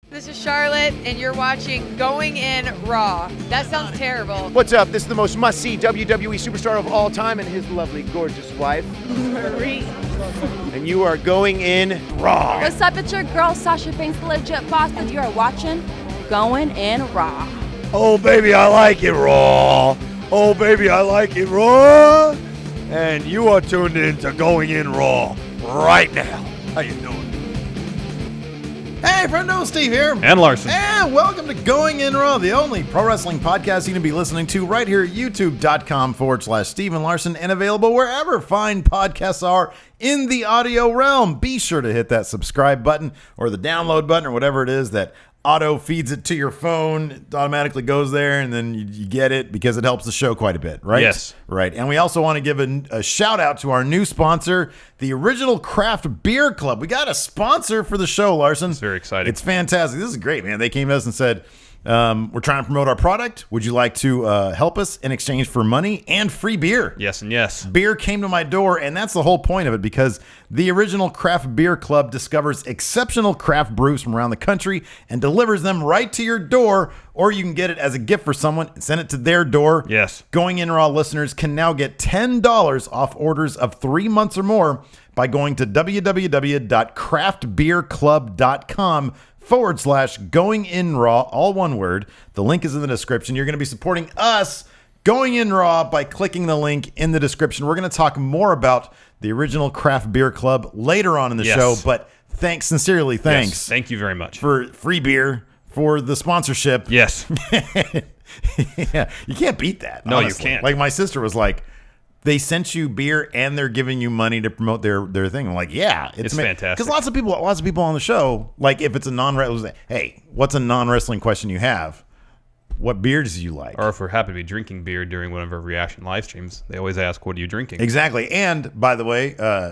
This is Charlotte, and you're watching Going In Raw. That sounds terrible. What's up? This is the most must-see WWE superstar of all time and his lovely, gorgeous wife, Marie. and you are going in Raw. What's up? It's your girl, Sasha Banks, the legit boss, and you are watching Going In Raw. Oh, baby, I like it raw. Oh, baby, I like it raw. And you are tuned in to Going In Raw right now. How you doing? Hey, friendo, Steve here. And Larson. And welcome to Going In Raw, the only pro wrestling podcast you can be listening to right here at youtube.com/Steven Larson and available wherever fine podcasts are in the audio realm. Be sure to hit that subscribe button or the download button or whatever it is that auto feeds it to your phone. It automatically goes there and then you get it because it helps the show quite a bit, right? Yes. Right. And we also want to give a shout out to our new sponsor, the Original Craft Beer Club. We got a sponsor for the show, Larson. It's very exciting. It's fantastic. This is great, man. They came to us and said, we're trying to promote our product. Would you like to help us in exchange for money and free beer? Yes and yes. Beer came to my door, and that's the whole point of it, because the Original Craft Beer Club discovers exceptional craft brews from around the country and delivers them right to your door, or you can get it as a gift for someone and send it to their door. Yes. Going In Raw listeners can now get $10 off orders of 3 months or more by going to www.craftbeerclub.com/Going In Raw, all one word. The link is in the description. You're going to be supporting us, Going In Raw, by clicking the link in the description. We're going to talk more about the Original Craft Beer Club later on in the show, but sincerely thanks. Yes, thank you very much. For free beer, for the sponsorship. Yes. Yeah, you can't beat that. No, honestly. you can't. Like my sister was like, they sent you beer and they're giving you money to promote their thing. I'm like, yeah, It's fantastic. Because lots of people on the show, like if it's a non-wrestling, hey, what's a non-wrestling question you have? What beers do you like? Or if we're happy to be drinking beer during one of our reaction live streams, they always ask, what are you drinking? Exactly. And by the way,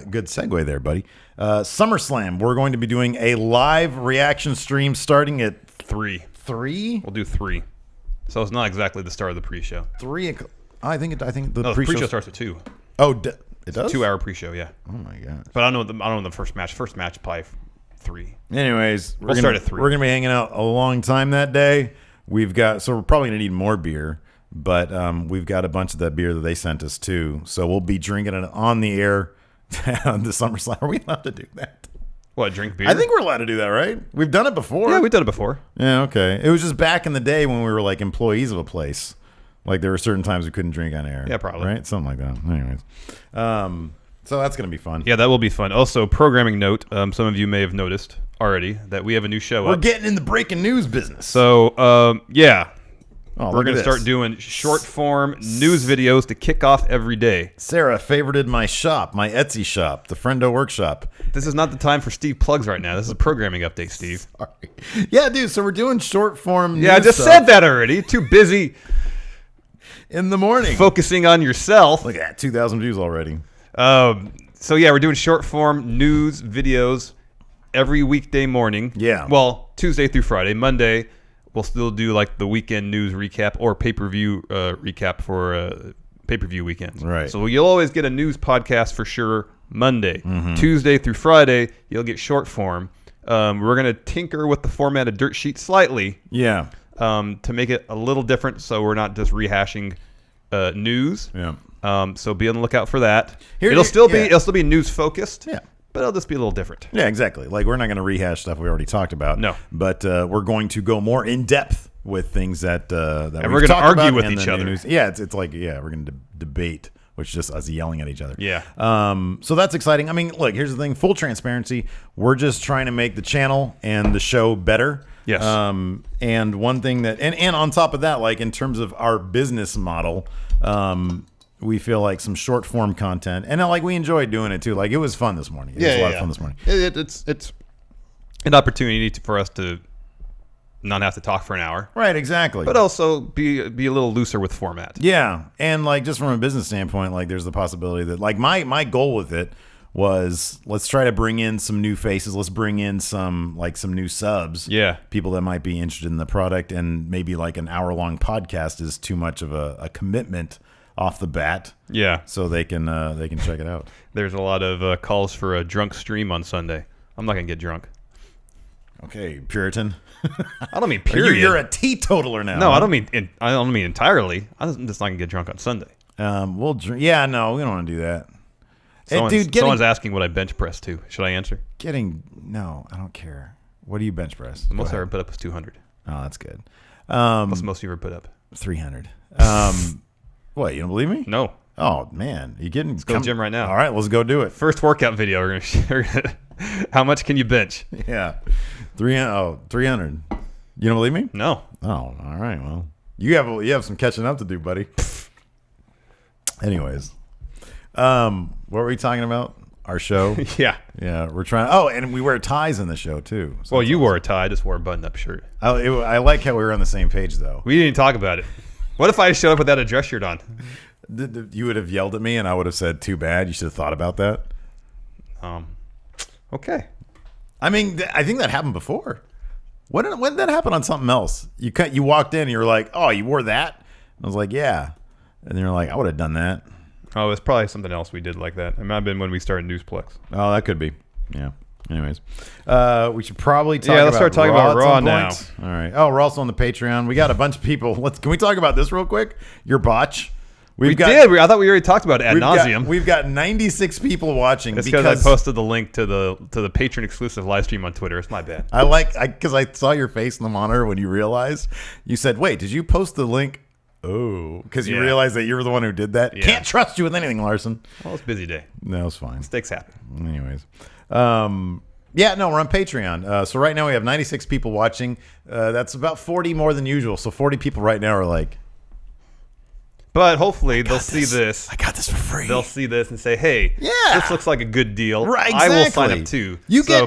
good segue there, buddy. SummerSlam, we're going to be doing a live reaction stream starting at 3. 3? We'll do 3. So it's not exactly the start of the pre-show. 3. I think the No, the pre-show starts at 2. Oh, it does? 2-hour pre-show, yeah. Oh my god. But I don't know the first match. First match probably 3. Anyways, We'll start at 3. We're gonna be hanging out a long time that day. We're probably gonna need more beer, but we've got a bunch of that beer that they sent us too. So we'll be drinking it on the air on the SummerSlam. Are we allowed to do that? What, drink beer? I think we're allowed to do that, right? We've done it before. Yeah, we've done it before. Yeah, okay. It was just back in the day when we were like employees of a place. Like there were certain times we couldn't drink on air. Yeah, probably. Right? Something like that. Anyways. So that's going to be fun. Yeah, that will be fun. Also, programming note, some of you may have noticed already that we have a new show We're up. getting in the breaking news business. So, yeah. Oh, We're going to start doing short-form news videos to kick off every day. Sarah favorited my shop, my Etsy shop, the Friendo Workshop. This is not the time for Steve plugs right now. This is a programming update, Steve. Sorry. Yeah, dude, so we're doing short-form Yeah, I news just stuff said that already. Too busy in the morning. focusing on yourself. Look at that, 2,000 views already. So, yeah, we're doing short-form news videos every weekday morning. Yeah. Well, Tuesday through Friday. Monday, we'll still do like the weekend news recap or pay-per-view recap for pay-per-view weekends. Right. So you'll always get a news podcast for sure Monday. Mm-hmm. Tuesday through Friday, you'll get short form. We're going to tinker with the format of Dirt Sheet slightly. Yeah. To make it a little different so we're not just rehashing news. Yeah. So be on the lookout for that. Here- it'll still yeah. be news focused. Yeah. But it'll just be a little different. Yeah, exactly. Like, we're not going to rehash stuff we already talked about. No. But we're going to go more in depth with things that And we've we're going to talked argue about with and each the other. news. Yeah, it's like, yeah, we're going to debate, which is just us yelling at each other. Yeah. So that's exciting. I mean, look, here's the thing. Full transparency. We're just trying to make the channel and the show better. Yes. And one thing that, and on top of that, like in terms of our business model, we feel like some short form content, and like we enjoyed doing it too. Like it was fun this morning. It was a lot of fun this morning. It's an opportunity for us to not have to talk for an hour, Right, exactly. but also be a little looser with format. Yeah, and like just from a business standpoint, like there's the possibility that like my goal with it was let's try to bring in some new faces. Let's bring in some new subs. Yeah. People that might be interested in the product, and maybe like an hour-long podcast is too much of a commitment off the bat. Yeah. So they can check it out. There's a lot of calls for a drunk stream on Sunday. I'm not going to get drunk. Okay, Puritan. I don't mean period. You're a teetotaler now. No, I don't mean entirely. I'm just not gonna get drunk on Sunday. We'll drink. Yeah, no, we don't want to do that. Someone's asking what I bench press to. Should I answer? No, I don't care. What do you bench press? The most I ever put up was 200. Oh, that's good. What's the most you ever put up? 300. What? You don't believe me? No. Oh man, you getting? Let's go to the gym right now. All right, let's go do it. First workout video. We're gonna how much can you bench? Yeah, 300. You don't believe me? No. Oh, all right. Well, you have some catching up to do, buddy. Anyways, what were we talking about? Our show? Yeah. Yeah, we're trying. Oh, and we wear ties in the show too. So well, you wore a tie. I just wore a button-up shirt. I like how we were on the same page though. We didn't talk about it. What if I showed up without a dress shirt on? You would have yelled at me, and I would have said, "Too bad." You should have thought about that. Okay. I mean, I think that happened before. When did that happen on something else? You walked in, and you were like, "Oh, you wore that?" I was like, "Yeah," and you're like, "I would have done that." Oh, it's probably something else we did like that. It might have been when we started Newsplex. Oh, that could be. Yeah. Anyways, we should probably talk. Let's start talking about Raw now. All right. Oh, we're also on the Patreon. We got a bunch of people. Can we talk about this real quick? Your botch. We did. I thought we already talked about it ad nauseum. We've got 96 people watching. It's because I posted the link to the patron exclusive live stream on Twitter. It's my bad. Because I saw your face in the monitor when you realized. You said, "Wait, did you post the link?" Oh, because you realized that you were the one who did that. Yeah. Can't trust you with anything, Larson. Well, it's a busy day. No, it's fine. Mistakes happen. Anyways, yeah, no, we're on Patreon. So right now we have 96 people watching. That's about 40 more than usual. So 40 people right now are like. But hopefully they'll see this. I got this for free. They'll see this and say, "Hey, this looks like a good deal. Right, exactly. I will sign up too."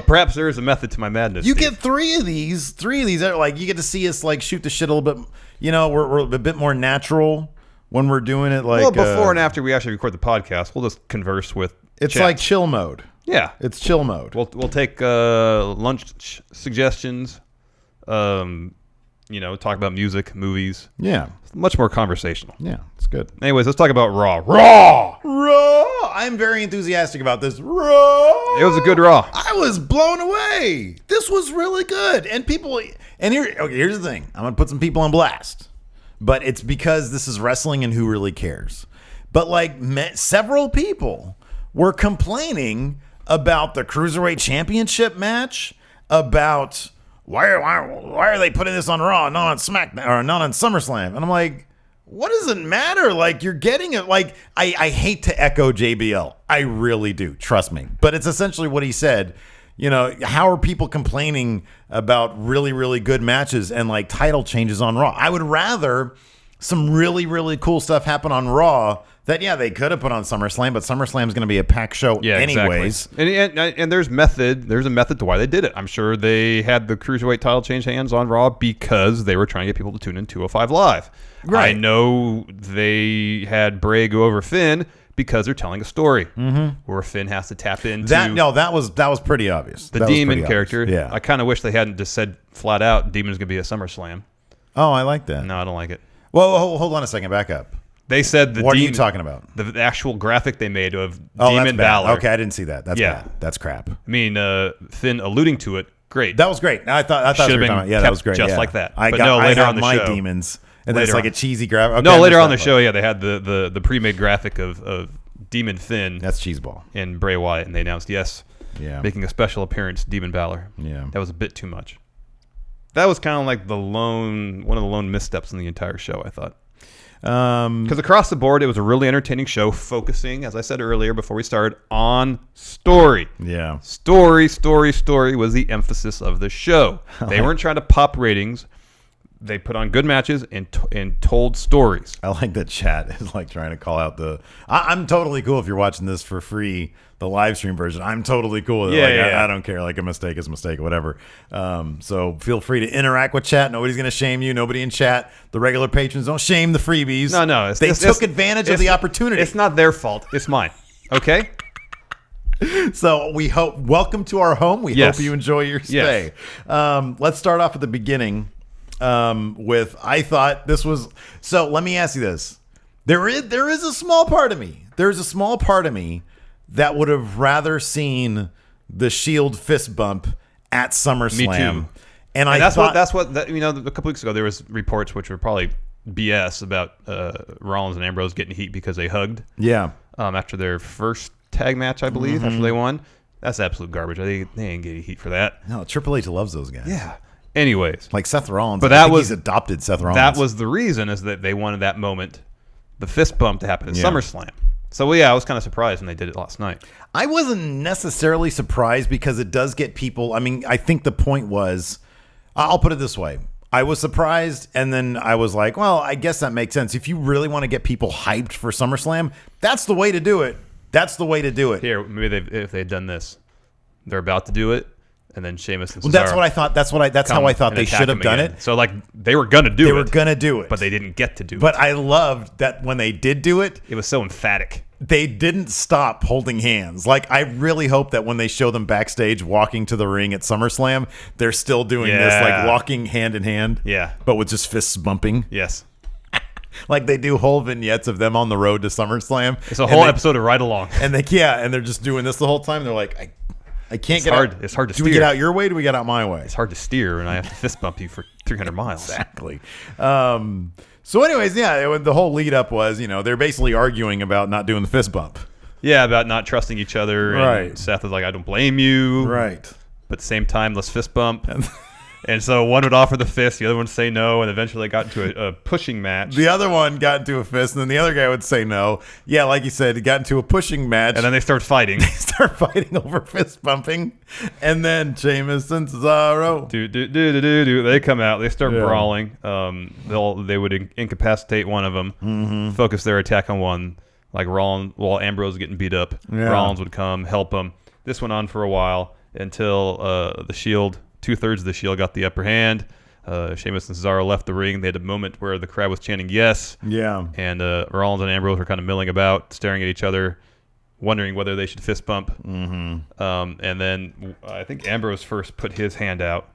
Perhaps there is a method to my madness. You get three of these. Are like you get to see us like shoot the shit a little bit. You know, we're a bit more natural when we're doing it. Like before and after we actually record the podcast, we'll just converse with. It's chat. like chill mode. Yeah, it's chill mode. We'll take lunch suggestions. Talk about music, movies. Yeah. It's much more conversational. Yeah, it's good. Anyways, let's talk about Raw. Raw! I'm very enthusiastic about this. Raw! It was a good Raw. I was blown away. This was really good. And here's the thing. I'm going to put some people on blast. But it's because this is wrestling and who really cares. But several people were complaining about the Cruiserweight Championship match, about... Why are they putting this on Raw, not on SmackDown, or not on SummerSlam? And I'm like, what does it matter? Like, you're getting it. Like, I hate to echo JBL. I really do. Trust me. But it's essentially what he said. You know, how are people complaining about really, really good matches and like title changes on Raw? I would rather some really, really cool stuff happen on Raw that, they could have put on SummerSlam, but SummerSlam's going to be a packed show anyways. Exactly. And there's a method to why they did it. I'm sure they had the Cruiserweight title change hands on Raw because they were trying to get people to tune in 205 Live. Right. I know they had Bray go over Finn because they're telling a story where Finn has to tap into that. No, that was pretty obvious. The Demon character. Yeah. I kind of wish they hadn't just said flat out Demon's going to be a SummerSlam. Oh, I like that. No, I don't like it. Well, hold on a second. Back up. They said What are you talking about? The actual graphic they made of Demon Balor. Okay, I didn't see that. That's bad. That's crap. I mean, Finn alluding to it. Great. That was great. I thought you were talking about. Yeah, that was great. Just like that. Later on the show, demons, and then it's like a cheesy graphic. Okay, no, later on the show, they had the pre-made graphic of Demon Finn. That's cheeseball. And Bray Wyatt, and they announced making a special appearance, Demon Balor. Yeah, that was a bit too much. That was kind of like one of the lone missteps in the entire show, I thought. Because across the board, it was a really entertaining show, focusing, as I said earlier before we started, on story. Yeah. Story was the emphasis of the show. They weren't trying to pop ratings. They put on good matches and told stories. I like that chat is like trying to call out the... I'm totally cool if you're watching this for free, the live stream version. I'm totally cool with it. I don't care. Like, a mistake is a mistake, whatever. So feel free to interact with chat. Nobody's going to shame you. Nobody in chat. The regular patrons don't shame the freebies. No. They took advantage of the opportunity. It's not their fault. It's mine. Okay? So we hope... Welcome to our home. We hope you enjoy your stay. Yes. Let's start off at the beginning. I thought this was, so let me ask you this. There is a small part of me. There's a small part of me that would have rather seen the Shield fist bump at SummerSlam. Me too. And that's what a couple weeks ago there was reports which were probably BS about Rollins and Ambrose getting heat because they hugged. Yeah. After their first tag match, I believe, after they won. That's absolute garbage. They ain't getting heat for that. No, Triple H loves those guys. Yeah. Anyways, like Seth Rollins, but he's adopted Seth Rollins. That was the reason, is that they wanted that moment, the fist bump, to happen at SummerSlam. So I was kind of surprised when they did it last night. I wasn't necessarily surprised because it does get people. I mean, I think the point was, I'll put it this way. I was surprised, and then I was like, well, I guess that makes sense. If you really want to get people hyped for SummerSlam, that's the way to do it. That's the way to do it. Here, maybe if they had done this, they're about to do it. And then Sheamus and Cesaro. Well, that's what I thought. That's how I thought they should have done it. So they were gonna do it. They were gonna do it, but they didn't get to do it. But I loved that when they did do it, it was so emphatic. They didn't stop holding hands. Like, I really hope that when they show them backstage walking to the ring at SummerSlam, they're still doing this, like walking hand in hand. Yeah, but with just fists bumping. Yes. Like they do whole vignettes of them on the road to SummerSlam. It's a whole episode of Ride Along. And they're just doing this the whole time. They're like, I can't get out. It's hard to steer. Do we get out your way? Do we get out my way? It's hard to steer, and I have to fist bump you for 300 miles. Exactly. So anyways, the whole lead up was, they're basically arguing about not doing the fist bump. Yeah, about not trusting each other. Right. And Seth is like, I don't blame you. Right. But at the same time, let's fist bump. And so one would offer the fist, the other one would say no, and eventually it got into a pushing match. The other one got into a fist, and then the other guy would say no. Yeah, like you said, it got into a pushing match. And then they start fighting. They start fighting over fist bumping. And then Sheamus and Cesaro. They come out. They start brawling. They would incapacitate one of them, focus their attack on one. Like Rollins, while Ambrose was getting beat up, Rollins would come, help him. This went on for a while until the Shield... 2/3 of the Shield got the upper hand. Sheamus and Cesaro left the ring. They had a moment where the crowd was chanting yes. Yeah. And Rollins and Ambrose were kind of milling about, staring at each other, wondering whether they should fist bump. Mm-hmm. And then I think Ambrose first put his hand out,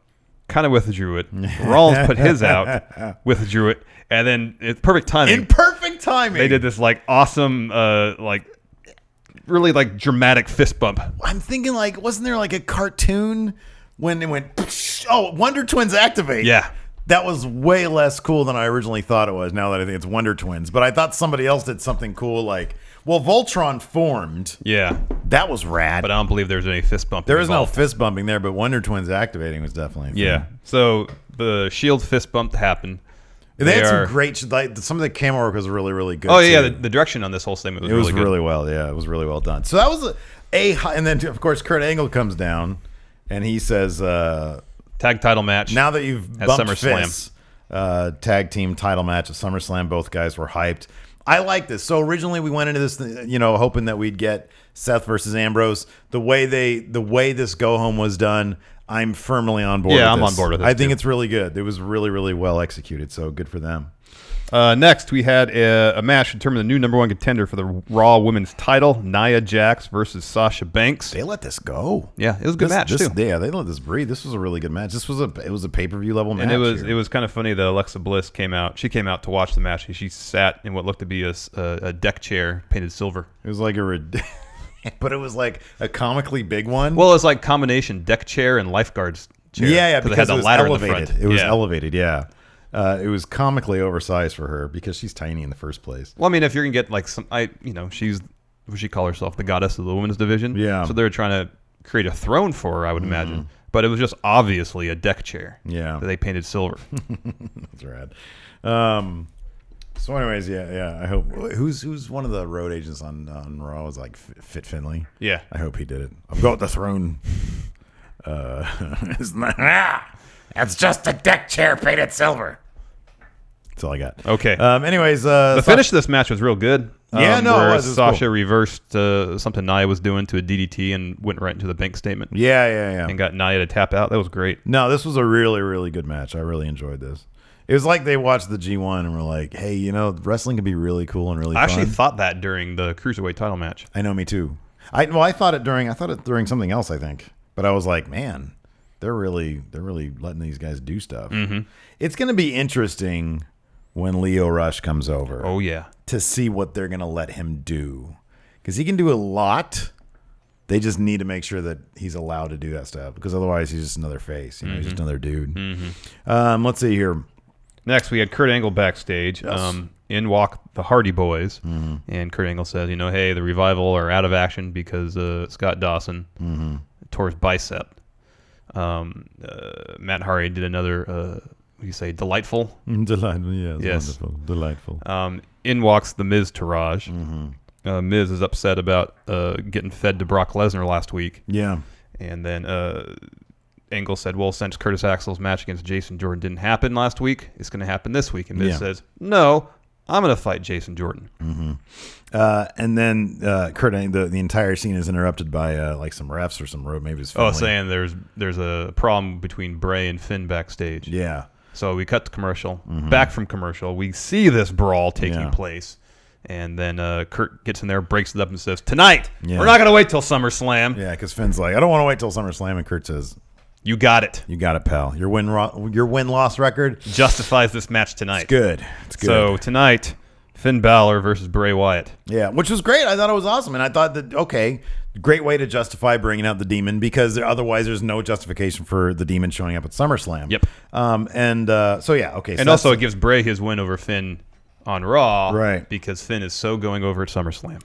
kind of withdrew it. Rollins put his out, withdrew it. And then it's perfect timing. In perfect timing. They did this awesome, really dramatic fist bump. I'm thinking wasn't there a cartoon when it went, Wonder Twins activate. Yeah. That was way less cool than I originally thought it was, now that I think it's Wonder Twins. But I thought somebody else did something cool Voltron formed. Yeah. That was rad. But I don't believe there's any fist bumping. There is no fist bumping there, but Wonder Twins activating was definitely a thing. Yeah. So the Shield fist bump happened. They had some great, some of the camera work was really, really good. Oh, yeah. The direction on this whole segment was really good. It was really well. Yeah, it was really well done. So that was and then, of course, Kurt Angle comes down. And he says, tag title match. Now that you've bumped SummerSlam. fists, tag team title match at SummerSlam, both guys were hyped. I like this. So originally we went into this, hoping that we'd get Seth versus Ambrose. The way this go home was done, I'm firmly on board. Yeah, with I'm on board with this. I think it's really good. It was really, really well executed. So good for them. Next, we had a match to determine the new number one contender for the Raw Women's title, Nia Jax versus Sasha Banks. They let this go. Yeah, it was a good match too. Yeah, they let this breathe. This was a really good match. It was a pay-per-view level match. And it was kind of funny that Alexa Bliss came out. She came out to watch the match. And she sat in what looked to be a deck chair painted silver. It was but it was like a comically big one. Well, it was like combination deck chair and lifeguard's chair. Yeah, because it had the ladder in the front. It was elevated. Yeah. It was comically oversized for her because she's tiny in the first place. Well, I mean, if you're gonna get she's what she call herself, the goddess of the women's division. Yeah. So they're trying to create a throne for her, I would imagine. But it was just obviously a deck chair. Yeah. That they painted silver. That's rad. So, anyways, yeah. I hope who's one of the road agents on Raw was Fit Finley. Yeah. I hope he did it. I've got the throne. That's just a deck chair painted silver. That's all I got. Okay. Anyways, the finish of this match was real good. Yeah, no, where it was Sasha cool. reversed something Nia was doing to a DDT and went right into the bank statement. Yeah. And got Nia to tap out. That was great. No, this was a really, really good match. I really enjoyed this. It was like they watched the G1 and were like, hey, wrestling can be really cool and really fun. I actually thought that during the Cruiserweight title match. I know, me too. I thought it during something else, I think. But I was like, man, they're really letting these guys do stuff. Mm-hmm. It's going to be interesting when Leo Rush comes over. Oh, yeah. To see what they're going to let him do. Because he can do a lot, They just need to make sure that he's allowed to do that stuff, because otherwise he's just another face. He's just another dude. Let's see here. Next, we had Kurt Angle backstage. Yes. In walk the Hardy Boys, and Kurt Angle says, hey, the Revival are out of action because Scott Dawson tore his bicep. Matt Hardy did another, what do you say, delightful? Delightful, Yes. Wonderful, delightful. In walks the Miz Taraj. Miz is upset about getting fed to Brock Lesnar last week. Yeah. And then Angle said, well, since Curtis Axel's match against Jason Jordan didn't happen last week, it's going to happen this week. And Miz says, no, I'm going to fight Jason Jordan. And then Kurt Angle, the entire scene is interrupted by like some refs or some road, maybe his family. Saying there's a problem between Bray and Finn backstage. Yeah. So we cut to commercial. Back from commercial, we see this brawl taking place. And then Kurt gets in there, breaks it up, and says, tonight, we're not going to wait till SummerSlam. Yeah, because Finn's like, I don't want to wait till SummerSlam. And Kurt says, you got it. You got it, pal. Your win-loss record justifies this match tonight. It's good. It's good. So tonight, Finn Balor versus Bray Wyatt. Yeah, which was great. I thought it was awesome. And I thought that, okay, great way to justify bringing out the Demon, because otherwise there's no justification for the Demon showing up at SummerSlam. Yep. So yeah, okay. So and also it gives Bray his win over Finn on Raw, right? Because Finn is so going over at SummerSlam.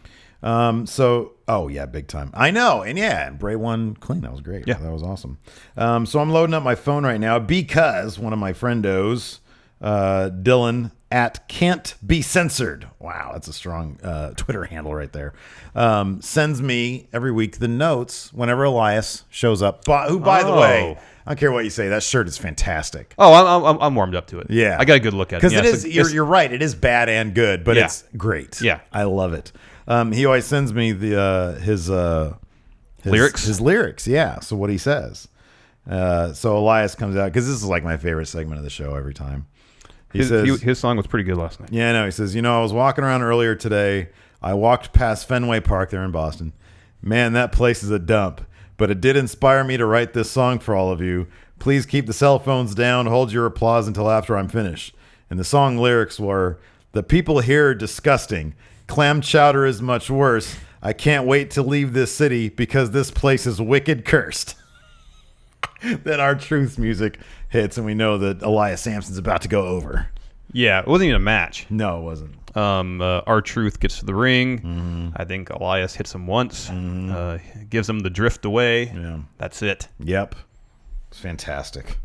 Big time. I know, and Bray won clean. That was great. Yeah, that was awesome. So I'm loading up my phone right now because one of my friendos, Dylan at Can't Be Censored. Wow, that's a strong Twitter handle right there. Sends me every week the notes whenever Elias shows up. Who, by the way, I don't care what you say, that shirt is fantastic. Oh, I'm warmed up to it. Yeah, I got a good look at it. Because it is. You're right. It is bad and good, but it's great. Yeah, I love it. He always sends me his lyrics. His lyrics. Yeah. So what he says. So Elias comes out, because this is like my favorite segment of the show every time. He says his song was pretty good last night. Yeah, no. He says, I was walking around earlier today. I walked past Fenway Park there in Boston. Man, that place is a dump. But it did inspire me to write this song for all of you. Please keep the cell phones down. Hold your applause until after I'm finished. And the song lyrics were, the people here are disgusting. Clam chowder is much worse. I can't wait to leave this city because this place is wicked cursed. Then our Truth music hits, and we know that Elias Sampson's about to go over. Yeah, it wasn't even a match. No, it wasn't. Our Truth gets to the ring. I think Elias hits him once, gives him the drift away. Yeah. That's it. Yep. It's fantastic.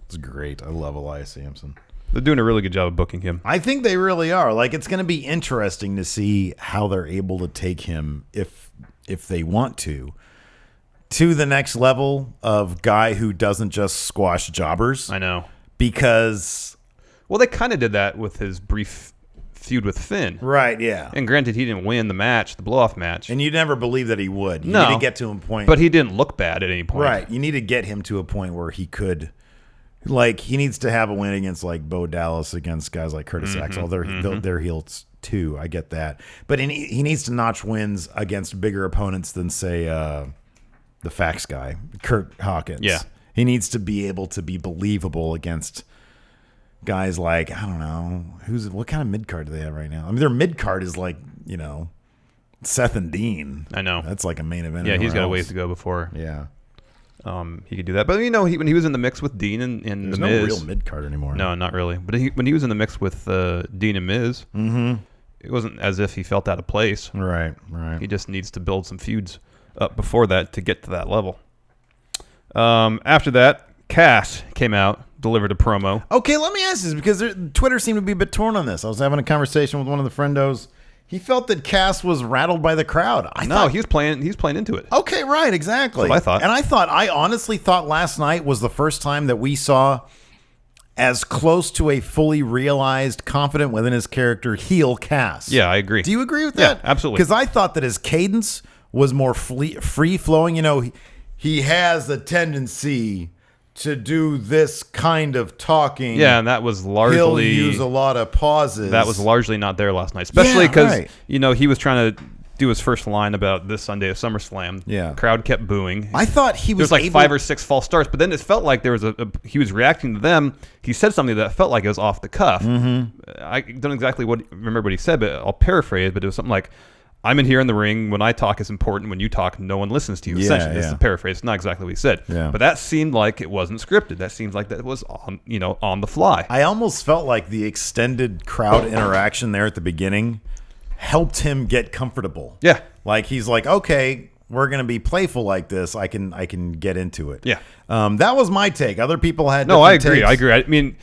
It's great. I love Elias Sampson. They're doing a really good job of booking him. I think they really are. Like, it's going to be interesting to see how they're able to take him, if they want to the next level of guy who doesn't just squash jobbers. I know. Because... Well, they kind of did that with his brief feud with Finn. Right, yeah. And granted, he didn't win the match, the blow-off match. And you never believe that he would. You need to get to a point. But he didn't look bad at any point. Right. You need to get him to a point where he could... Like, he needs to have a win against, like, Bo Dallas, against guys like Curtis Axel. They're heels, too. I get that. But he needs to notch wins against bigger opponents than, say, the fax guy, Kurt Hawkins. Yeah. He needs to be able to be believable against guys like, I don't know, what kind of mid-card do they have right now? I mean, their mid-card is like, Seth and Dean. I know. That's like a main event. Yeah, he's got a ways to go before. Yeah. He could do that. But, when he was in the mix with Dean and The Miz. There's no real mid-card anymore. No, not really. But when he was in the mix with Dean and Miz, it wasn't as if he felt out of place. Right. He just needs to build some feuds up before that to get to that level. After that, Cass came out, delivered a promo. Okay, let me ask this, because Twitter seemed to be a bit torn on this. I was having a conversation with one of the friendos. He felt that Cass was rattled by the crowd. He was playing into it. Okay, right, exactly. That's what I thought. And I honestly thought last night was the first time that we saw as close to a fully realized, confident within his character heel Cass. Yeah, I agree. Do you agree with that? Yeah, absolutely. Because I thought that his cadence was more free-flowing. He has a tendency to do this kind of talking. Yeah, and that was largely... He'll use a lot of pauses. That was largely not there last night. Especially because, he was trying to do his first line about this Sunday of SummerSlam. Yeah. The crowd kept booing. I thought he was There was 5 or 6 false starts, but then it felt like there was he was reacting to them. He said something that felt like it was off the cuff. I don't exactly remember what he said, but I'll paraphrase, but it was something like, I'm in here in the ring. When I talk, it's important. When you talk, no one listens to you. Yeah, Essentially, this is yeah. a paraphrase. It's not exactly what he said. Yeah. But that seemed like it wasn't scripted. That seems like that was on the fly. I almost felt like the extended crowd interaction there at the beginning helped him get comfortable. Yeah. Like he's like, okay, we're gonna be playful like this. I can get into it. Yeah. That was my take. Other people had No, I different agree. takes. I agree. I mean,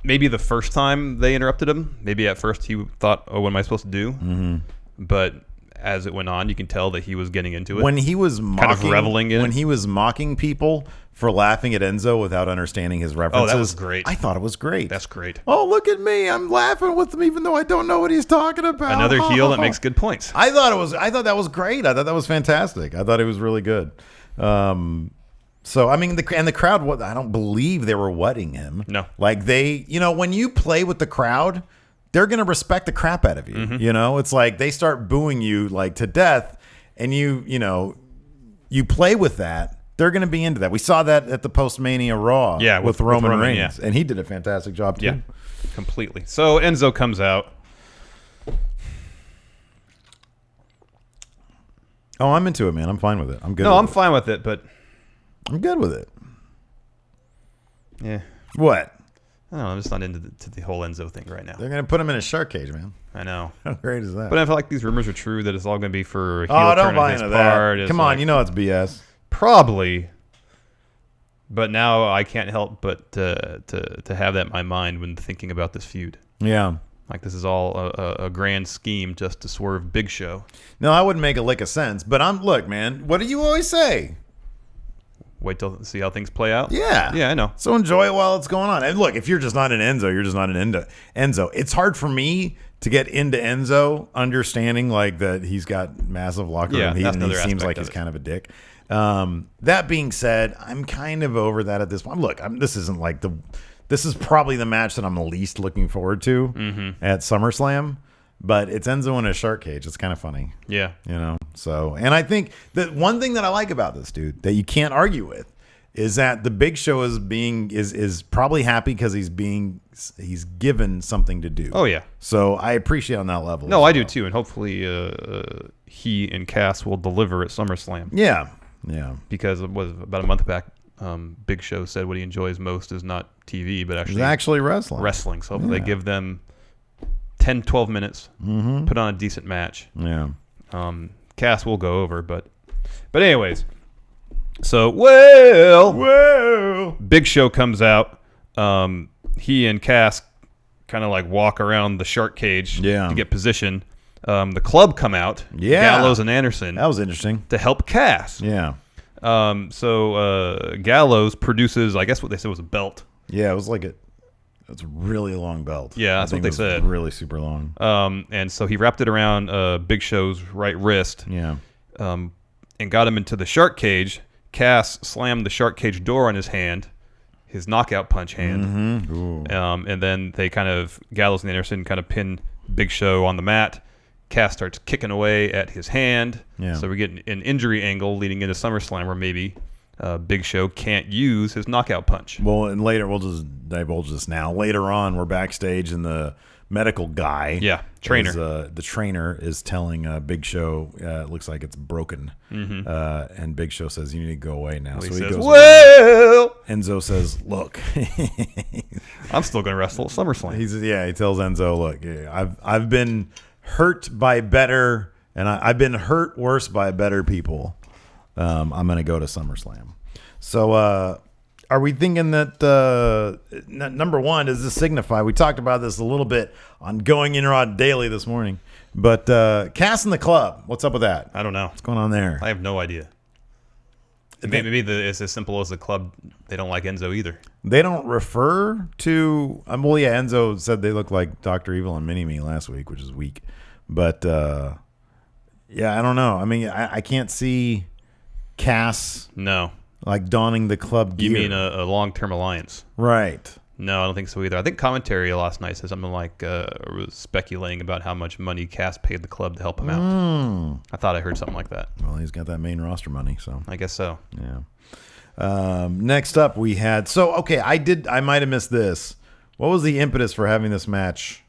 maybe the first time they interrupted him, maybe at first he thought, "Oh, what am I supposed to do?" Mm-hmm. But as it went on, you can tell that he was getting into it. When he was mocking, kind of reveling in it. When he was mocking people for laughing at Enzo without understanding his references. Oh, that was great. I thought it was great. That's great. Oh, look at me! I'm laughing with him, even though I don't know what he's talking about. Another heel that makes good points. I thought that was great. I thought that was fantastic. I thought it was really good. So I mean, the crowd. I don't believe they were wetting him. No, like they, when you play with the crowd, they're gonna respect the crap out of you. Mm-hmm. It's like they start booing you like to death, and you play with that. They're gonna be into that. We saw that at the post-Mania Raw. Yeah, with Roman Reigns, yeah. and he did a fantastic job too. Yeah, completely. So Enzo comes out. Oh, I'm into it, man. I'm fine with it. I'm good. No, with I'm it. fine with it, but I'm good with it. yeah, What? I don't know. I'm just not into the whole Enzo thing right now. They're gonna put him in a shark cage, man. I know. How great is that? But I feel like these rumors are true that it's all going to be for a heel Oh, turn don't buy on his into part. that. It's Come on, like, you know it's BS. probably. But now I can't help but to have that in my mind when thinking about this feud. Yeah. Like this is all a grand scheme just to swerve Big Show. No, I wouldn't make a lick of sense. But look, man. What do you always say? Wait till see how things play out. Yeah. Yeah, I know. So enjoy it while it's going on. And look, if you're just not an Enzo, you're just not an Enzo. It's hard for me to get into Enzo, understanding like that he's got massive locker room heat that's and he another seems aspect like of he's it. kind of a dick. That being said, I'm kind of over that at this point. Look, this isn't like this is probably the match that I'm the least looking forward to at SummerSlam. But it's Enzo in a shark cage. It's kind of funny. Yeah. So, and I think that one thing that I like about this dude that you can't argue with is that the Big Show is probably happy because he's given something to do. Oh yeah. So I appreciate on that level. No, as I do well. too, and hopefully he and Cass will deliver at SummerSlam. Yeah. Yeah. Because it was about a month back, Big Show said what he enjoys most is not TV, but It's actually wrestling. wrestling. So hopefully they give them 10, 12 minutes, put on a decent match. Yeah. Cass will go over, but anyways. So Big Show comes out. He and Cass kind of like walk around the shark cage to get position. The club come out. Yeah. Gallows and Anderson. That was interesting. To help Cass. Yeah. So Gallows produces, I guess what they said was a belt. Yeah, it was like it's a really long belt. Yeah, that's what they said. Really super long. And so he wrapped it around Big Show's right wrist. Yeah. And got him into the shark cage. Cass slammed the shark cage door on his hand, his knockout punch hand. Mm-hmm. And then they Gallows and Anderson kind of pin Big Show on the mat. Cass starts kicking away at his hand. Yeah. So we get an injury angle leading into SummerSlam where maybe Big Show can't use his knockout punch. Well, and later, we'll just divulge this now. Later on, we're backstage and the medical guy, trainer, the trainer is telling Big Show, it looks like it's broken. And Big Show says, you need to go away now. Well, so he he says, goes, well, Enzo says, look, I'm still going to wrestle at SummerSlam. He tells Enzo, look, I've been hurt by better, and I've been hurt worse by better people. I'm going to go to SummerSlam. So, are we thinking that, number one, does this signify, we talked about this a little bit on Going In Raw Daily this morning, but Cass in the club, what's up with that? I don't know. What's going on there? I have no idea. Maybe it's as simple as the club, they don't like Enzo either. They don't refer to, Enzo said they look like Dr. Evil and Mini-Me last week, which is weak. But, I don't know. I mean, I can't see Cass like donning the club gear. You mean a long-term alliance? Right. No, I don't think so either. I think commentary last night said something like was speculating about how much money Cass paid the club to help him out. I thought I heard something like that. Well, he's got that main roster money, so I guess so. Yeah. Next up, we had I might have missed this. What was the impetus for having this match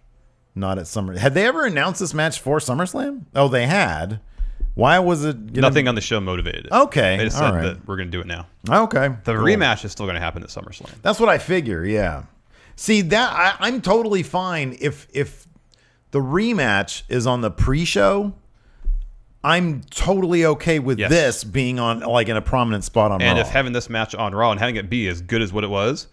Not at Summer. Had they ever announced this match for SummerSlam? Oh, they had. Why was it? Nothing on the show motivated it. Okay. They just said that we're going to do it now. Okay. The rematch is still going to happen at SummerSlam. That's what I figure, yeah. See, that I'm totally fine if the rematch is on the pre-show. I'm totally okay with this being on like in a prominent spot on Raw. And if having this match on Raw and having it be as good as what it was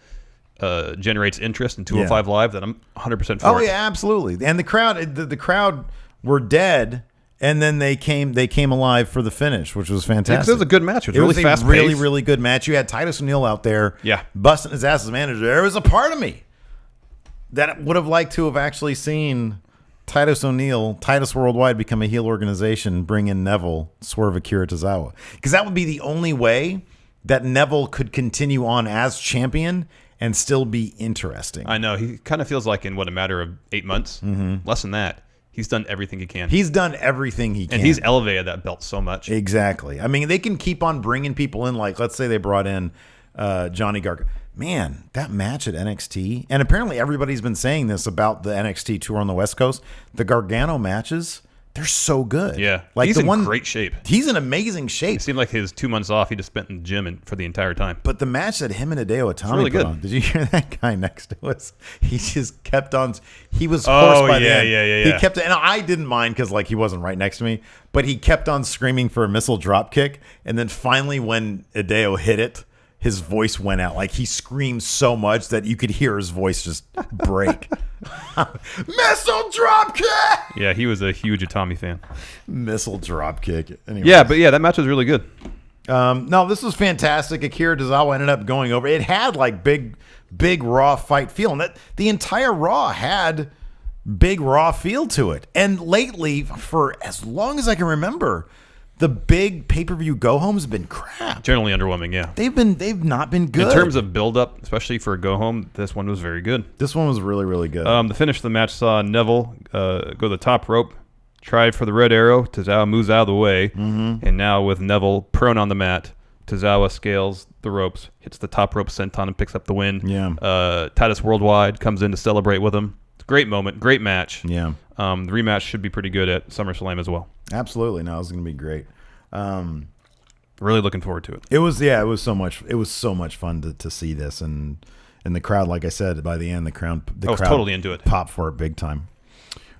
generates interest in 205 Live, then I'm 100% for it. Oh yeah, absolutely. And the crowd were dead, and then they came alive for the finish, which was fantastic. It was a good match. It was really fast-paced. Really, really good match. You had Titus O'Neil out there, busting his ass as manager. There was a part of me that would have liked to have actually seen Titus Worldwide become a heel organization, bring in Neville, swerve Akira Tozawa, because that would be the only way that Neville could continue on as champion and still be interesting. I know. He kind of feels like in a matter of 8 months, less than that, he's done everything he can. He's done everything he can. And he's elevated that belt so much. Exactly. I mean, they can keep on bringing people in. Like, let's say they brought in Johnny Gargano. Man, that match at NXT, and apparently everybody's been saying this about the NXT tour on the West Coast, the Gargano matches, they're so good. Yeah. Like he's in great shape. He's in amazing shape. It seemed like his 2 months off, he just spent in the gym for the entire time. But the match that him and Hideo Itami really put good. on, did you hear that guy next to us? He just kept on. He was hoarse by the end. Yeah. He kept, and I didn't mind because like he wasn't right next to me, but he kept on screaming for a missile drop kick, and then finally when Hideo hit it, his voice went out. Like he screamed so much that you could hear his voice just break. Missile drop kick! Yeah, he was a huge Itami fan. Missile drop kick. Anyways. Yeah, but that match was really good. No, this was fantastic. Akira Tozawa ended up going over. It had like big Raw fight feel. And that the entire Raw had big Raw feel to it. And lately, for as long as I can remember, the big pay-per-view go-homes have been crap. Generally underwhelming, yeah. They've not been good. In terms of build-up, especially for a go-home, this one was very good. This one was really, really good. The finish of the match saw Neville go to the top rope, tried for the red arrow. Tozawa moves out of the way, and now with Neville prone on the mat, Tozawa scales the ropes, hits the top rope senton, and picks up the win. Yeah. Titus Worldwide comes in to celebrate with him. It's a great moment, great match. Yeah. The rematch should be pretty good at SummerSlam as well. Absolutely. No, it's going to be great. Really looking forward to it. It was so much fun to see this, and the crowd, like I said, by the end, the crowd was totally into it. Popped for it big time.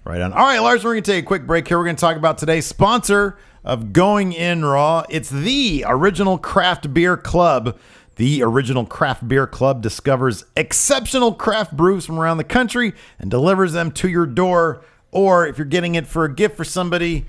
Right on. All right, Lars, we're going to take a quick break here. We're going to talk about today's sponsor of Going In Raw. It's the Original Craft Beer Club. The Original Craft Beer Club discovers exceptional craft brews from around the country and delivers them to your door. Or if you're getting it for a gift for somebody's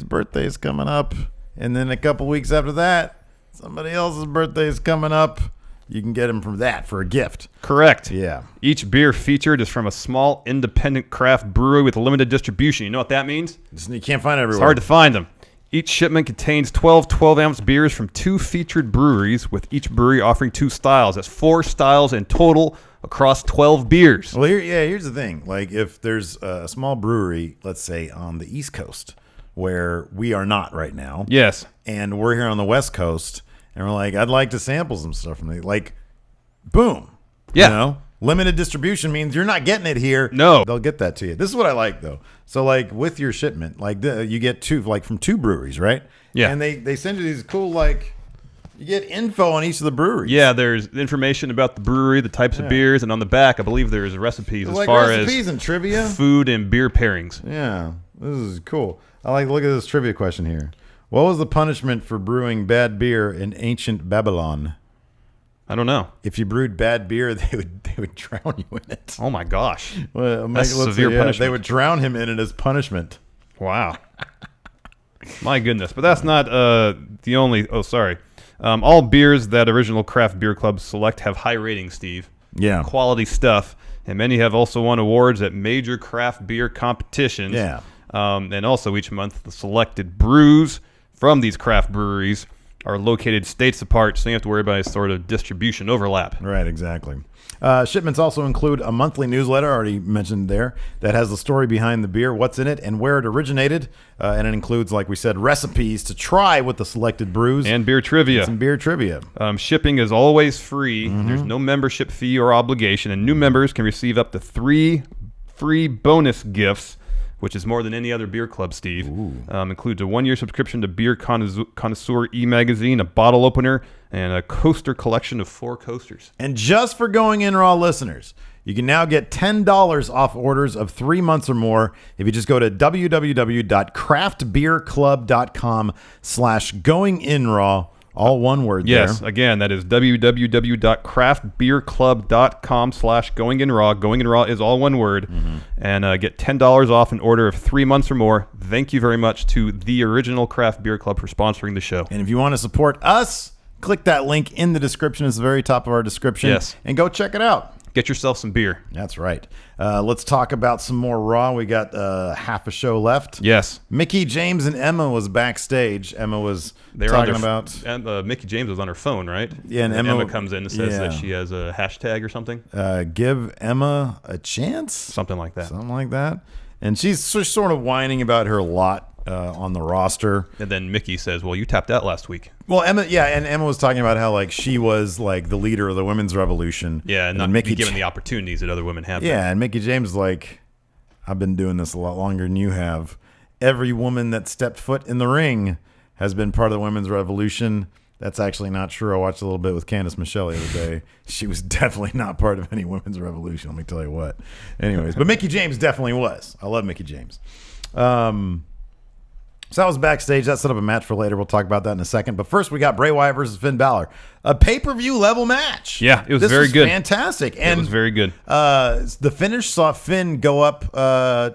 birthday is coming up, and then a couple weeks after that, somebody else's birthday is coming up, you can get them from that for a gift. Correct. Yeah. Each beer featured is from a small independent craft brewery with a limited distribution. You know what that means? You can't find it everywhere. It's hard to find them. Each shipment contains 12 12-ounce beers from 2 featured breweries, with each brewery offering 2 styles. That's 4 styles in total across 12 beers. Well, here's the thing. Like, if there's a small brewery, let's say on the East Coast, where we are not right now. Yes. And we're here on the West Coast, and we're like, I'd like to sample some stuff from the, like, boom. Yeah. You know? Limited distribution means you're not getting it here. No. They'll get that to you. This is what I like, though. So, like, with your shipment, like, you get 2, like, from 2 breweries, right? Yeah. And they send you these cool, like, you get info on each of the breweries. Yeah, there's information about the brewery, the types of beers, and on the back, I believe there's recipes as like far recipes as and trivia, food and beer pairings. Yeah, this is cool. I like. Look at this trivia question here. What was the punishment for brewing bad beer in ancient Babylon? I don't know. If you brewed bad beer, they would drown you in it. Oh my gosh, Well, that's severe punishment. They would drown him in it as punishment. Wow. My goodness, but that's not the only. Oh, sorry. All beers that Original Craft Beer Club select have high ratings, Steve. Yeah. Quality stuff, and many have also won awards at major craft beer competitions. Yeah. And also each month, the selected brews from these craft breweries are located states apart, so you don't have to worry about any sort of distribution overlap. Right, exactly. Shipments also include a monthly newsletter, already mentioned there, that has the story behind the beer, what's in it, and where it originated. And it includes, like we said, recipes to try with the selected brews. And beer trivia. And some beer trivia. Shipping is always free. There's no membership fee or obligation, and new members can receive up to 3 free bonus gifts, which is more than any other beer club, Steve. Includes a 1-year subscription to Beer Connoisseur e-magazine, a bottle opener, and a coaster collection of 4 coasters. And just for Going In Raw listeners, you can now get $10 off orders of 3 months or more if you just go to www.craftbeerclub.com/goinginraw. All one word there. Yes, again, that is www.craftbeerclub.com/goinginraw. Going in Raw is all one word. And get $10 off an order of 3 months or more. Thank you very much to the original Craft Beer Club for sponsoring the show. And if you want to support us, click that link in the description. It's the very top of our description. Yes. And go check it out. Get yourself some beer. That's right. Let's talk about some more Raw. We got half a show left. Yes. Mickey James and Emma was backstage. Emma was And Mickey James was on her phone, right? Yeah, and Emma comes in and says that she has a hashtag or something. Give Emma a chance? Something like that. Something like that. And she's sort of whining about her lot on the roster. And then Mickey says, well, you tapped out last week. Well, Emma was talking about how like she was like the leader of the women's revolution. Yeah, and not Mickey given the opportunities that other women have. Yeah, and Mickey James like, I've been doing this a lot longer than you have. Every woman that stepped foot in the ring has been part of the women's revolution. That's actually not true. I watched a little bit with Candice Michelle the other day. She was definitely not part of any women's revolution. Let me tell you what. Anyways, but Mickey James definitely was. I love Mickey James. So that was backstage. That set up a match for later. We'll talk about that in a second. But first, we got Bray Wyatt versus Finn Balor. A pay-per-view level match. Yeah, it was very good. Fantastic. And it was very good. The finish saw Finn go up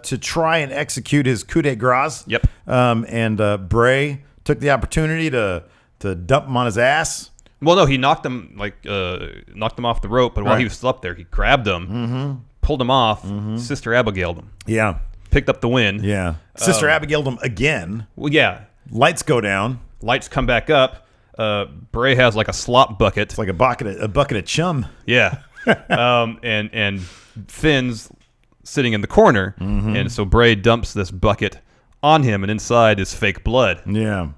to try and execute his coup de grace. Yep. And Bray took the opportunity to dump him on his ass. Well, no, he knocked him off the rope, but while he was still up there, he grabbed him, pulled him off, Sister Abigail'd him. Yeah. Picked up the win. Yeah. Sister Abigail'd him again. Well, yeah. Lights go down. Lights come back up. Bray has like a slop bucket. It's like a bucket of chum. Yeah. And Finn's sitting in the corner, and so Bray dumps this bucket on him, and inside is fake blood. Yeah.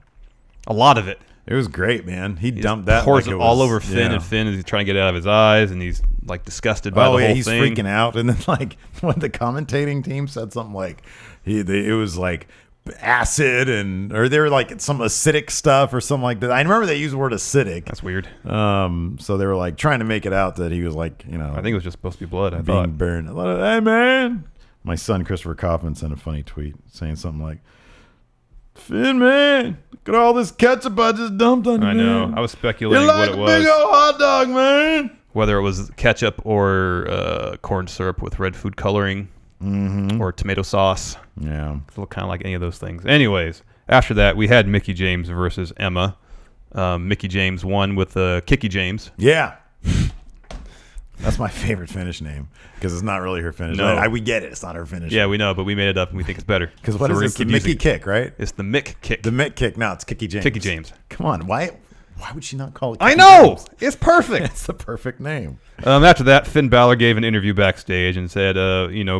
A lot of it. It was great, man. He dumped that. Pours it all over Finn, and Finn is trying to get it out of his eyes, and he's like disgusted by the whole thing. He's freaking out. And then like when the commentating team said something like it was like acid or they were like some acidic stuff or something like that. I remember they used the word acidic. That's weird. So they were like trying to make it out that he was like, I think it was just supposed to be blood. I being thought. burned. Hey man, my son Christopher Kaufman sent a funny tweet saying something like, Finn, man, look at all this ketchup I just dumped on you. I know. Man. I was speculating You're like what it a was. big old hot dog, man. Whether it was ketchup or corn syrup with red food coloring or tomato sauce. Yeah. It looked kind of like any of those things. Anyways, after that, we had Mickey James versus Emma. Mickey James won with Kicky James. Yeah. That's my favorite finish name because it's not really her finish. No. We get it. It's not her finish. Yeah, we know, but we made it up and we think it's better. Because what is it? It's the Mickey Kick, right? It's the Mick Kick. The Mick Kick. No, it's Kicky James. Kicky James. Come on. Why would she not call it Kicky I know! James? It's perfect. It's the perfect name. After that, Finn Balor gave an interview backstage and said,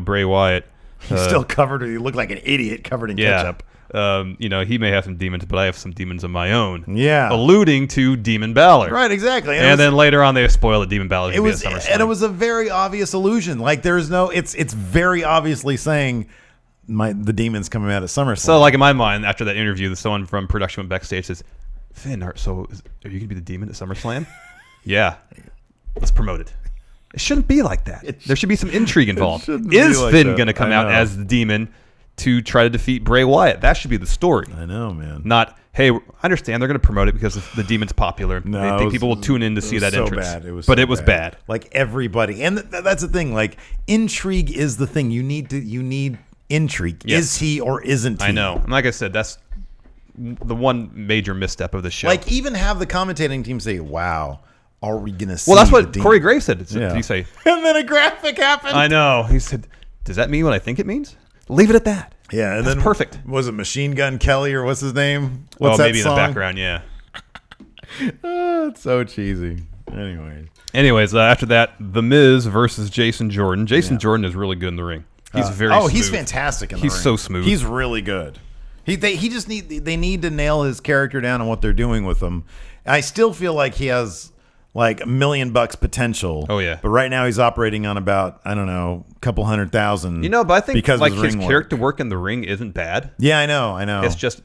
Bray Wyatt. He's still covered. He looked like an idiot covered in ketchup. He may have some demons, but I have some demons of my own. Yeah. Alluding to Demon Balor. Right, exactly. And then later on, they spoil that Demon Balor. It was a very obvious illusion. Like there's no, it's very obviously saying the demon's coming out at SummerSlam. So like in my mind, after that interview, someone from production went backstage says, Finn, are you going to be the demon at SummerSlam? Yeah. Let's promote it. It shouldn't be like that. There should be some intrigue involved. Is Finn going to come out as the demon to try to defeat Bray Wyatt? That should be the story. I know, man. Not, hey, I understand they're going to promote it because the demon's popular. No, they think people will tune in to see that entrance. Bad. It was bad. Like everybody, and that's the thing. Like intrigue is the thing. You need intrigue. Yes. Is he or isn't he? I know. And like I said, that's the one major misstep of the show. Like even have the commentating team say, "Wow, are we going to see?" Well, that's what Corey Graves said. Did he say? And then a graphic happened. I know. He said, "Does that mean what I think it means?" Leave it at that. Yeah, and that's then perfect. Was it Machine Gun Kelly or what's his name? What's that maybe song? in the background, yeah. It's so cheesy. Anyways, after that, The Miz versus Jason Jordan. Jason Jordan is really good in the ring. He's very smooth. He's fantastic in the ring. He's so smooth. He's really good. They need to nail his character down and what they're doing with him. I still feel like he has like $1 million potential. Oh, yeah. But right now he's operating on about, I don't know, a couple 100,000. You know, but I think because like of his ring character work in the ring isn't bad. Yeah, I know. It's just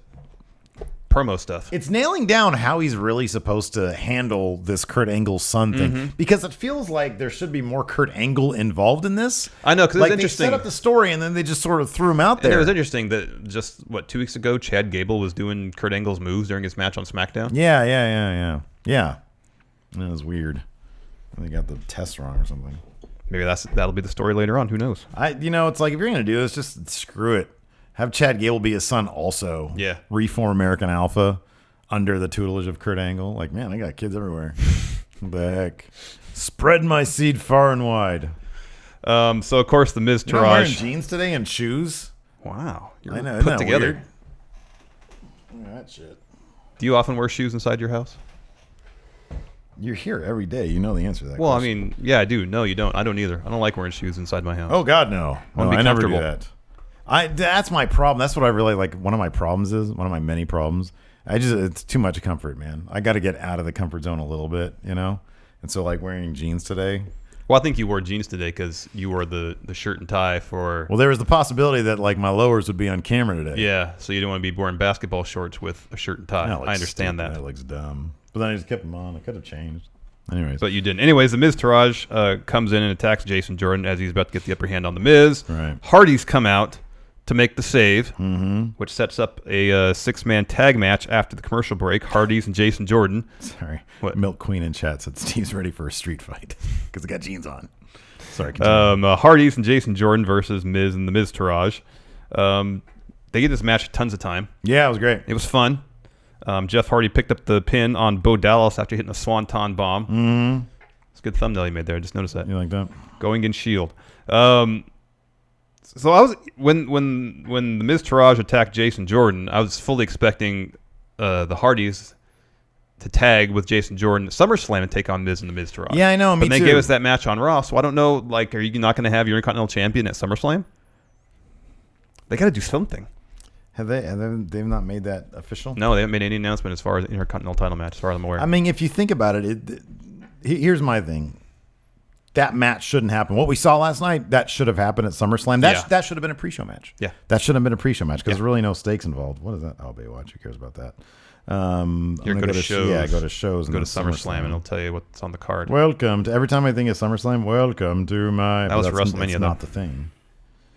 promo stuff. It's nailing down how he's really supposed to handle this Kurt Angle son thing, because it feels like there should be more Kurt Angle involved in this. I know, because like it's interesting. They set up the story and then they just sort of threw him out there. And it was interesting that just 2 weeks ago, Chad Gable was doing Kurt Angle's moves during his match on SmackDown. Yeah. That was weird. They got the test wrong or something. Maybe that'll be the story later on. Who knows? It's like if you're gonna do this, just screw it. Have Chad Gable be his son also. Yeah. Reform American Alpha under the tutelage of Kurt Angle. Like, man, I got kids everywhere. What the heck? Spread my seed far and wide. So, of course, the Miz I'm wearing Taraj. jeans today and shoes. Wow. You're I know. put Isn't that together. weird? Look at that shit. Do you often wear shoes inside your house? You're here every day. You know the answer to that Well, question. I mean, yeah, I do. No, you don't. I don't either. I don't like wearing shoes inside my house. Oh, God, no. wanna No, be I never do comfortable. that. That's my problem. That's what I really like. One of my problems is, one of my many problems, it's too much comfort, man. I got to get out of the comfort zone a little bit, you know? And so, like, wearing jeans today. Well, I think you wore jeans today because you wore the shirt and tie for... Well, there was the possibility that, like, my lowers would be on camera today. Yeah, so you don't want to be wearing basketball shorts with a shirt and tie. That looks I understand stupid. that. That looks dumb. But then I just kept them on. I could have changed. Anyways. But you didn't. Anyways, the Miz Taraj comes in and attacks Jason Jordan as he's about to get the upper hand on the Miz. Right. Hardys come out to make the save, which sets up a six-man tag match after the commercial break. Hardys and Jason Jordan. Sorry. What? Milk Queen in chat said Steve's ready for a street fight because he got jeans on. Sorry. Continue. Hardys and Jason Jordan versus Miz and the Miz Taraj. They get this match tons of time. Yeah, it was great. It was fun. Jeff Hardy picked up the pin on Bo Dallas after hitting a Swanton bomb. Mm-hmm. It's a good thumbnail you made there. I just noticed that. You like that? Going in Shield. So I was when the Miz Taraj attacked Jason Jordan, I was fully expecting the Hardys to tag with Jason Jordan at SummerSlam and take on Miz and the Miz Taraj. Yeah, I know. But Me they too. gave us that match on Raw, so I don't know. Like, are you not going to have your Intercontinental Champion at SummerSlam? They got to do something. They've not made that official? No, they haven't made any announcement as far as Intercontinental title match, as far as I'm aware. I mean, if you think about it, here's my thing. That match shouldn't happen. What we saw last night, that should have happened at SummerSlam. That should have been a pre-show match. Yeah. That should have been a pre-show match because there's really no stakes involved. What is that? Oh, Baywatch. Who cares about that? You're go to shows. Yeah, go to shows. Go to and SummerSlam, and it'll tell you what's on the card. Welcome to every time I think of SummerSlam. Welcome to my. That was but that's- WrestleMania, that's though. not the thing.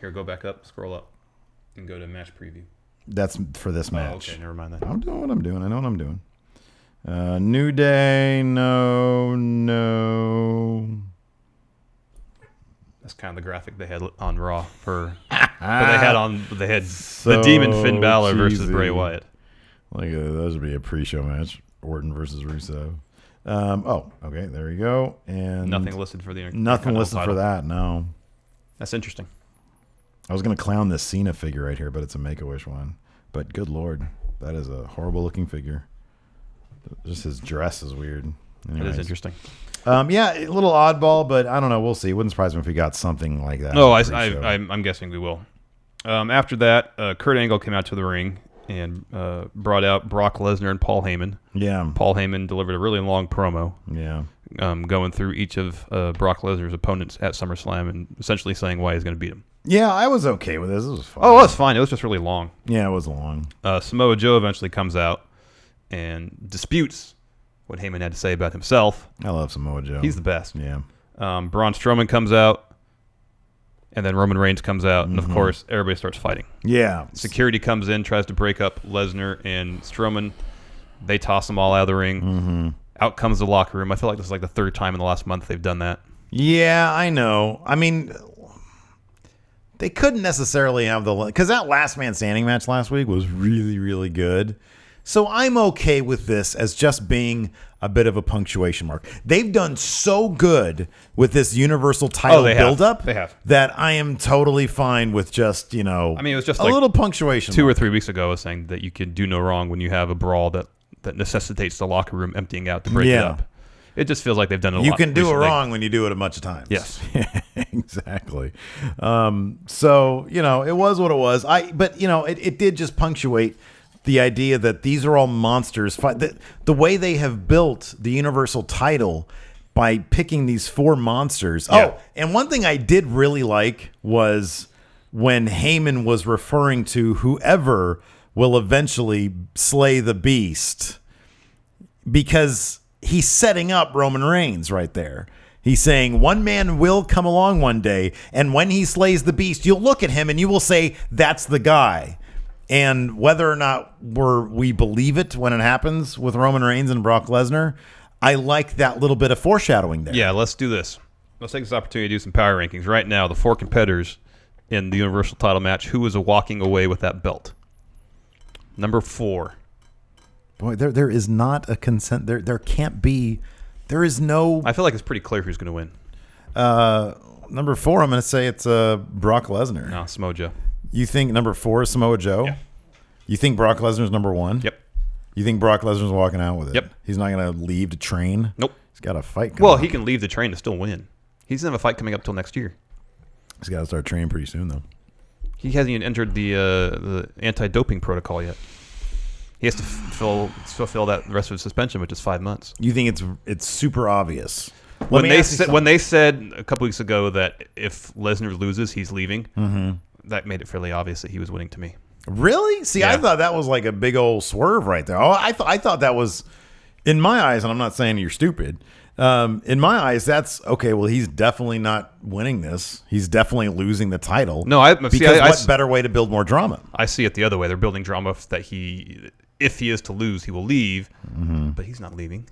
Here, go back up, scroll up, and go to match preview. That's for this match. Oh, okay, never mind that. I'm doing what I'm doing. I know what I'm doing. New Day. No. That's kind of the graphic they had on Raw for. But they had the Demon Finn Balor versus cheesy. Bray Wyatt. Like those would be a pre-show match. Orton versus Russo. Okay, there you go. And Nothing listed for the nothing listed title. for that. No. That's interesting. I was gonna clown this Cena figure right here, but it's a Make-A-Wish one. But good lord, that is a horrible looking figure. Just his dress is weird. That Anyways. is interesting. Yeah, a little oddball, but I don't know. We'll see. It wouldn't surprise me if we got something like that. No, as a pre-show. I'm guessing we will. After that, Kurt Angle came out to the ring and brought out Brock Lesnar and Paul Heyman. Yeah. Paul Heyman delivered a really long promo. Yeah. Going through each of Brock Lesnar's opponents at SummerSlam and essentially saying why he's going to beat him. Yeah, I was okay with this. It was fine. Oh, it was fine. It was just really long. Yeah, it was long. Samoa Joe eventually comes out and disputes what Heyman had to say about himself. I love Samoa Joe. He's the best. Yeah. Braun Strowman comes out, and then Roman Reigns comes out, and of course, everybody starts fighting. Yeah. Security comes in, tries to break up Lesnar and Strowman. They toss them all out of the ring. Mm-hmm. Out comes the locker room. I feel like this is like the third time in the last month they've done that. Yeah, I know. I mean, they couldn't necessarily have because that last man standing match last week was really, really good. So I'm okay with this as just being a bit of a punctuation mark. They've done so good with this Universal title buildup that I am totally fine with just, I mean, it was just a like little punctuation 2 mark. or 3 weeks ago I was saying that you can do no wrong when you have a brawl that necessitates the locker room emptying out to break it up. It just feels like they've done it a lot. You can do recently. it wrong when you do it a bunch of times. Yes. Exactly. So, it was what it was. But it did just punctuate The idea that these are all monsters. The way they have built the Universal title by picking these 4 monsters. Yeah. Oh, and one thing I did really like was when Heyman was referring to whoever will eventually slay the beast, because he's setting up Roman Reigns right there. He's saying one man will come along one day, and when he slays the beast, you'll look at him and you will say, that's the guy. And whether or not we believe it when it happens with Roman Reigns and Brock Lesnar, I like that little bit of foreshadowing there. Yeah, let's do this. Let's take this opportunity to do some power rankings. Right now, the 4 competitors in the Universal title match, who is walking away with that belt? Number 4. Boy, there is not a consent. There can't be. There is no. I feel like it's pretty clear who's going to win. Number 4, I'm going to say it's Brock Lesnar. No, Samoa Joe. You think number 4 is Samoa Joe? Yeah. You think Brock Lesnar's number 1? Yep. You think Brock Lesnar's walking out with it? Yep. He's not going to leave to train? Nope. He's got a fight. Well, he can leave the train to still win. He doesn't have a fight coming up till next year. He's got to start training pretty soon, though. He hasn't even entered the anti-doping protocol yet. He has to fulfill that rest of his suspension, which is 5 months. You think it's super obvious? When they said a couple weeks ago that if Lesnar loses, he's leaving, that made it fairly obvious that he was winning to me. Really? See, Yeah. I thought that was like a big old swerve right there. Oh, I thought that was, in my eyes, and I'm not saying you're stupid. In my eyes, that's okay. Well, he's definitely not winning this. He's definitely losing the title. No, because what better way to build more drama? I see it the other way. They're building drama that if he is to lose, he will leave, but he's not leaving.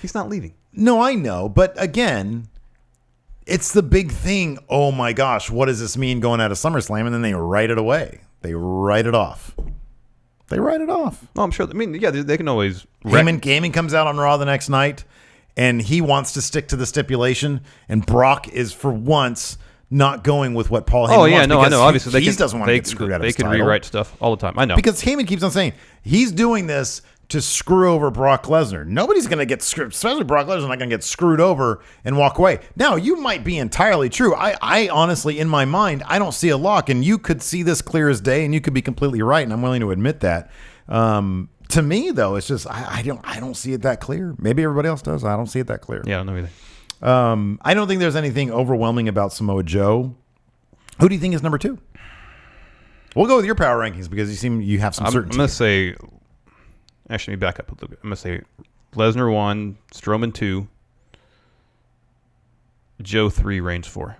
He's not leaving. No, I know, but again, it's the big thing. Oh my gosh, what does this mean going out of SummerSlam? And then they write it away. They write it off. They write it off. No, I'm sure. I mean, yeah, they can always. Heyman comes out on Raw the next night, and he wants to stick to the stipulation, and Brock is for once not going with what Paul Heyman wants. Oh yeah, no, I know. Obviously, he doesn't want to get screwed out of They his can title. rewrite stuff all the time. I know, because Heyman keeps on saying he's doing this to screw over Brock Lesnar. Nobody's going to get screwed, especially Brock Lesnar, not going to get screwed over and walk away. Now, you might be entirely true. I honestly, in my mind, I don't see a lock, and you could see this clear as day, and you could be completely right, and I'm willing to admit that. To me, though, it's just I don't see it that clear. Maybe everybody else does. I don't see it that clear. Yeah, I don't know either. I don't think there's anything overwhelming about Samoa Joe. Who do you think is number 2? We'll go with your power rankings because you have some certainty. I'm going to say. Actually, let me back up a little bit. I'm going to say Lesnar 1, Strowman 2, Joe 3, Reigns 4.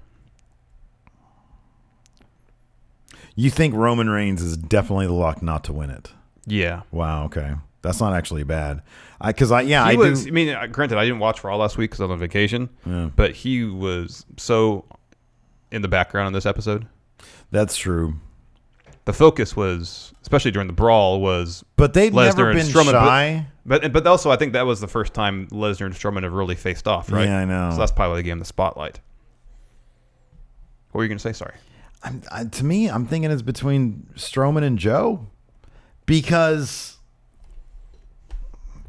You think Roman Reigns is definitely the lock not to win it? Yeah. Wow. Okay, that's not actually bad. I mean, granted, I didn't watch Raw last week because I was on vacation. Yeah. But he was so in the background in this episode. That's true. The focus was, especially during the brawl, was but they've Lesnar never been Strowman, shy. But also, I think that was the first time Lesnar and Strowman have really faced off, right? Yeah, I know. So that's probably why they gave him the spotlight. What were you going to say? Sorry. To me, I'm thinking it's between Strowman and Joe, because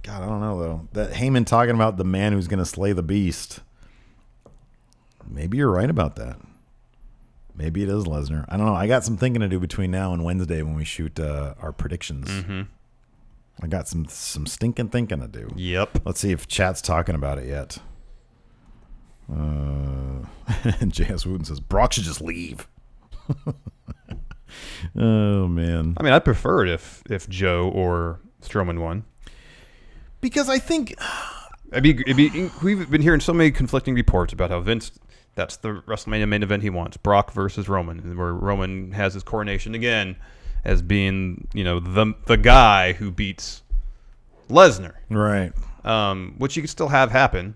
God, I don't know though. That Heyman talking about the man who's going to slay the beast. Maybe you're right about that. Maybe it is Lesnar. I don't know. I got some thinking to do between now and Wednesday when we shoot our predictions. Mm-hmm. I got some stinking thinking to do. Yep. Let's see if chat's talking about it yet. And J.S. Wooten says Brock should just leave. Oh man. I mean, I'd prefer it if Joe or Strowman won. Because I think we've been hearing so many conflicting reports about how Vince, that's the WrestleMania main event he wants, Brock versus Roman, where Roman has his coronation again as being, the guy who beats Lesnar. Right. Which you could still have happen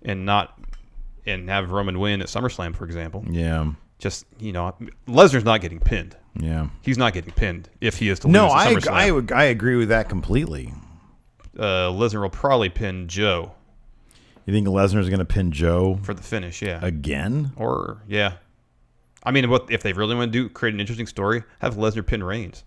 and have Roman win at SummerSlam, for example. Yeah. Just, Lesnar's not getting pinned. Yeah. He's not getting pinned if he is to lose at SummerSlam. I agree with that completely. Lesnar will probably pin Joe. You think Lesnar's going to pin Joe for the finish? Yeah. Again? Or yeah. I mean, if they really want to create an interesting story, have Lesnar pin Reigns.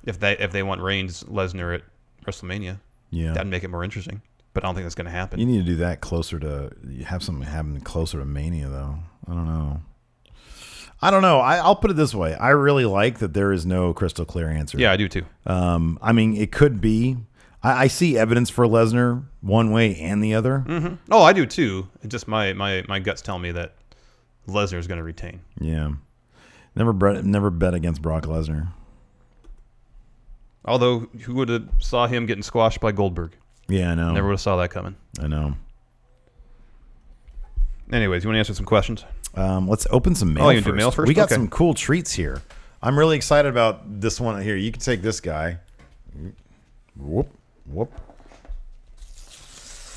If they want Reigns Lesnar at WrestleMania, that'd make it more interesting. But I don't think that's going to happen. You need to do that closer to have something happen closer to Mania, though. I don't know. I don't know. I'll put it this way. I really like that there is no crystal clear answer. Yeah, I do too. I mean, it could be. I see evidence for Lesnar one way and the other. Mm-hmm. Oh, I do too. It's just my guts tell me that Lesnar is going to retain. Yeah. Never bet against Brock Lesnar. Although, who would have saw him getting squashed by Goldberg? Yeah, I know. Never would have saw that coming. I know. Anyways, you want to answer some questions? Let's open some mail you first. do mail first? We got Okay. some cool treats here. I'm really excited about this one here. You can take this guy. Whoop, whoop.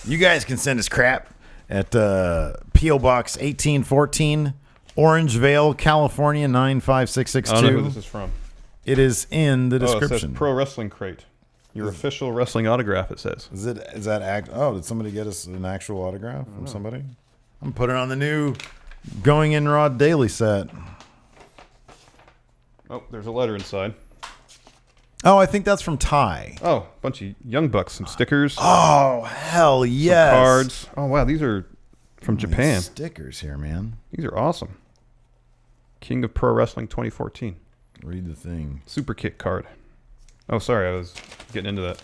You guys can send us crap at P.O. Box 1814, Orangevale, California, 95662. I don't know who this is from. It is in the It description. says Pro Wrestling Crate. Your official wrestling autograph, it says. Is that did somebody get us an actual autograph from somebody? I'm putting on the new Going In Raw daily set. Oh, there's a letter inside. Oh, I think that's from Ty. Oh, a bunch of Young Bucks, some stickers, Oh, hell yes. some cards. Oh, wow, these are from Japan. Stickers here, man. These are awesome. King of Pro Wrestling 2014. Read the thing. Super Kick card. Oh, sorry, I was getting into that.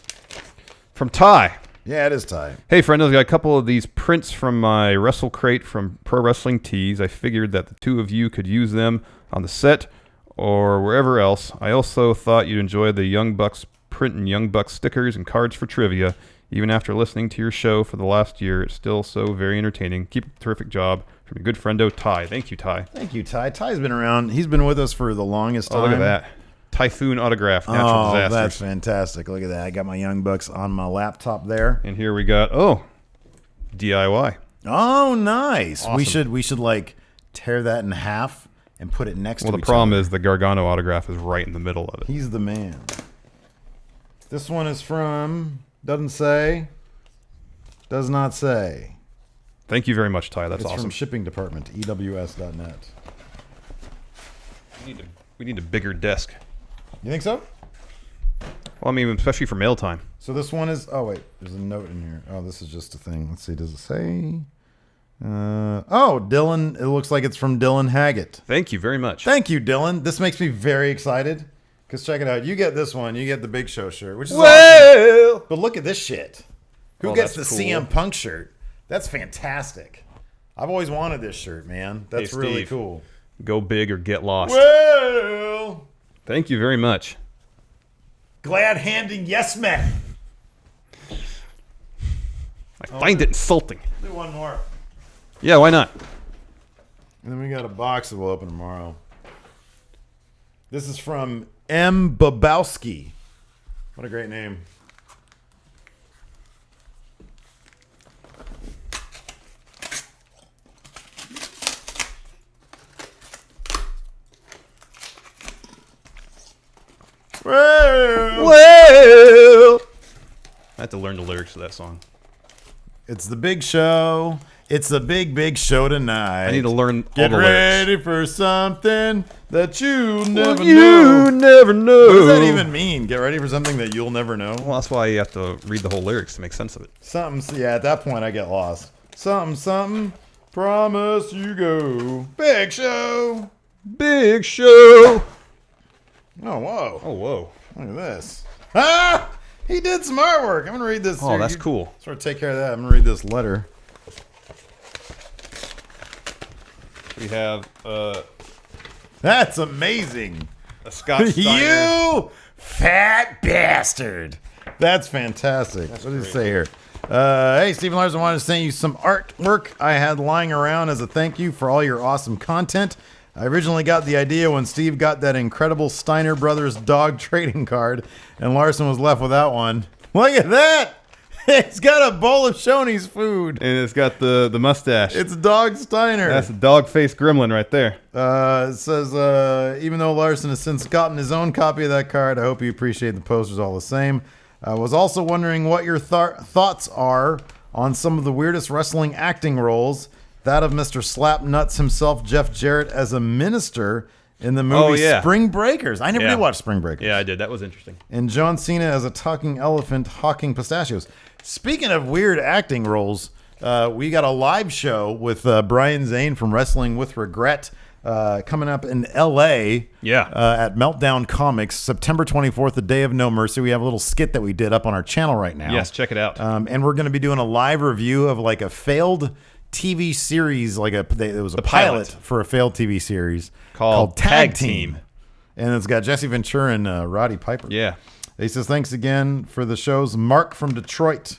From Ty. Yeah, it is Ty. Hey, friend, I got a couple of these prints from my Wrestle Crate from Pro Wrestling Tees. I figured that the two of you could use them on the set or wherever else. I also thought you'd enjoy the Young Bucks print and Young Bucks stickers and cards for trivia. Even after listening to your show for the last year, it's still so very entertaining. Keep up the terrific job. From your good friendo, Ty. Thank you, Ty. Thank you, Ty. Ty's been around. He's been with us for the longest time. Oh, look at that. Typhoon autograph, natural disasters. That's fantastic. Look at that. I got my Young Bucks on my laptop there. And here we got, DIY. Oh, nice. Awesome. We should like tear that in half and put it next to Well, each the problem other. is the Gargano autograph is right in the middle of it. He's the man. This one is from, doesn't say, does not say. Thank you very much, Ty. That's It's awesome. from shipping department, ews.net. We need a bigger desk. You think so? Well, I mean, especially for mail time. So this one is, oh wait, there's a note in here. Oh, this is just a thing. Let's see, does it say? Dylan, it looks like it's from Dylan Haggett. Thank you very much. Thank you, Dylan. This makes me very excited. Because check it out. You get this one. You get the Big Show shirt, which is awesome. But look at this shit. Who gets the that's cool. CM Punk shirt? That's fantastic. I've always wanted this shirt, man. That's Hey, really Steve. cool. Go big or get lost. Well, Thank you very much. glad handing yes man. I find it insulting. Do one more. Yeah, why not? And then we got a box that we'll open tomorrow. This is from M. Babowski. What a great name. Well, I have to learn the lyrics to that song. It's the Big Show. It's the big show tonight. I need to learn all Get the lyrics. ready for something that you'll never You know. never know. What does that even mean? Get ready for something that you'll never know? Well, that's why you have to read the whole lyrics to make sense of it. Something, yeah, at that point I get lost. Something, promise you go. Big Show. Big Show. Oh, whoa. Oh, whoa. Look at this. Ah! He did some artwork. I'm going to read this. Oh, here. that's You cool. Sort of take care of that. I'm going to read this letter. We have That's amazing. a Scott Steiner. You fat bastard. That's fantastic. What does it say here? Hey, Stephen Larson, wanted to send you some artwork I had lying around as a thank you for all your awesome content. I originally got the idea when Steve got that incredible Steiner Brothers dog trading card, and Larson was left without one. Look at that! It's got a bowl of Shoney's food. And it's got the mustache. It's Dog Steiner. That's a dog-faced gremlin right there. It says, even though Larson has since gotten his own copy of that card, I hope you appreciate the posters all the same. I was also wondering what your thoughts are on some of the weirdest wrestling acting roles. That of Mr. Slapnuts himself, Jeff Jarrett, as a minister in the movie Spring Breakers. I never did watch Spring Breakers. Yeah, I did. That was interesting. And John Cena as a talking elephant hawking pistachios. Speaking of weird acting roles, we got a live show with Brian Zane from Wrestling with Regret coming up in L.A. Yeah. At Meltdown Comics, September 24th, the Day of No Mercy. We have a little skit that we did up on our channel right now. Yes, check it out. And we're going to be doing a live review of like a failed TV series, it was a pilot for a failed TV series called Tag Team. And it's got Jesse Ventura and Roddy Piper. Yeah. He says, thanks again for the shows. Mark from Detroit.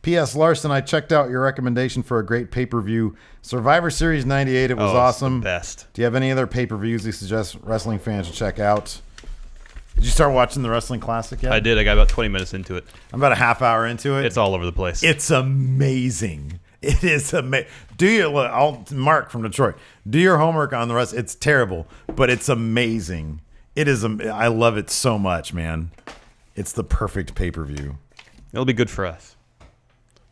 P.S. Larson, I checked out your recommendation for a great pay-per-view. Survivor Series 98, it was awesome. It's the best. Do you have any other pay-per-views you suggest wrestling fans should check out? Did you start watching the Wrestling Classic yet? I did. I got about 20 minutes into it. I'm about a half hour into it. It's all over the place. It's amazing. It is amazing. Mark from Detroit, do your homework on the rest. It's terrible, but it's amazing. It is. I love it so much, man. It's the perfect pay-per-view. It'll be good for us.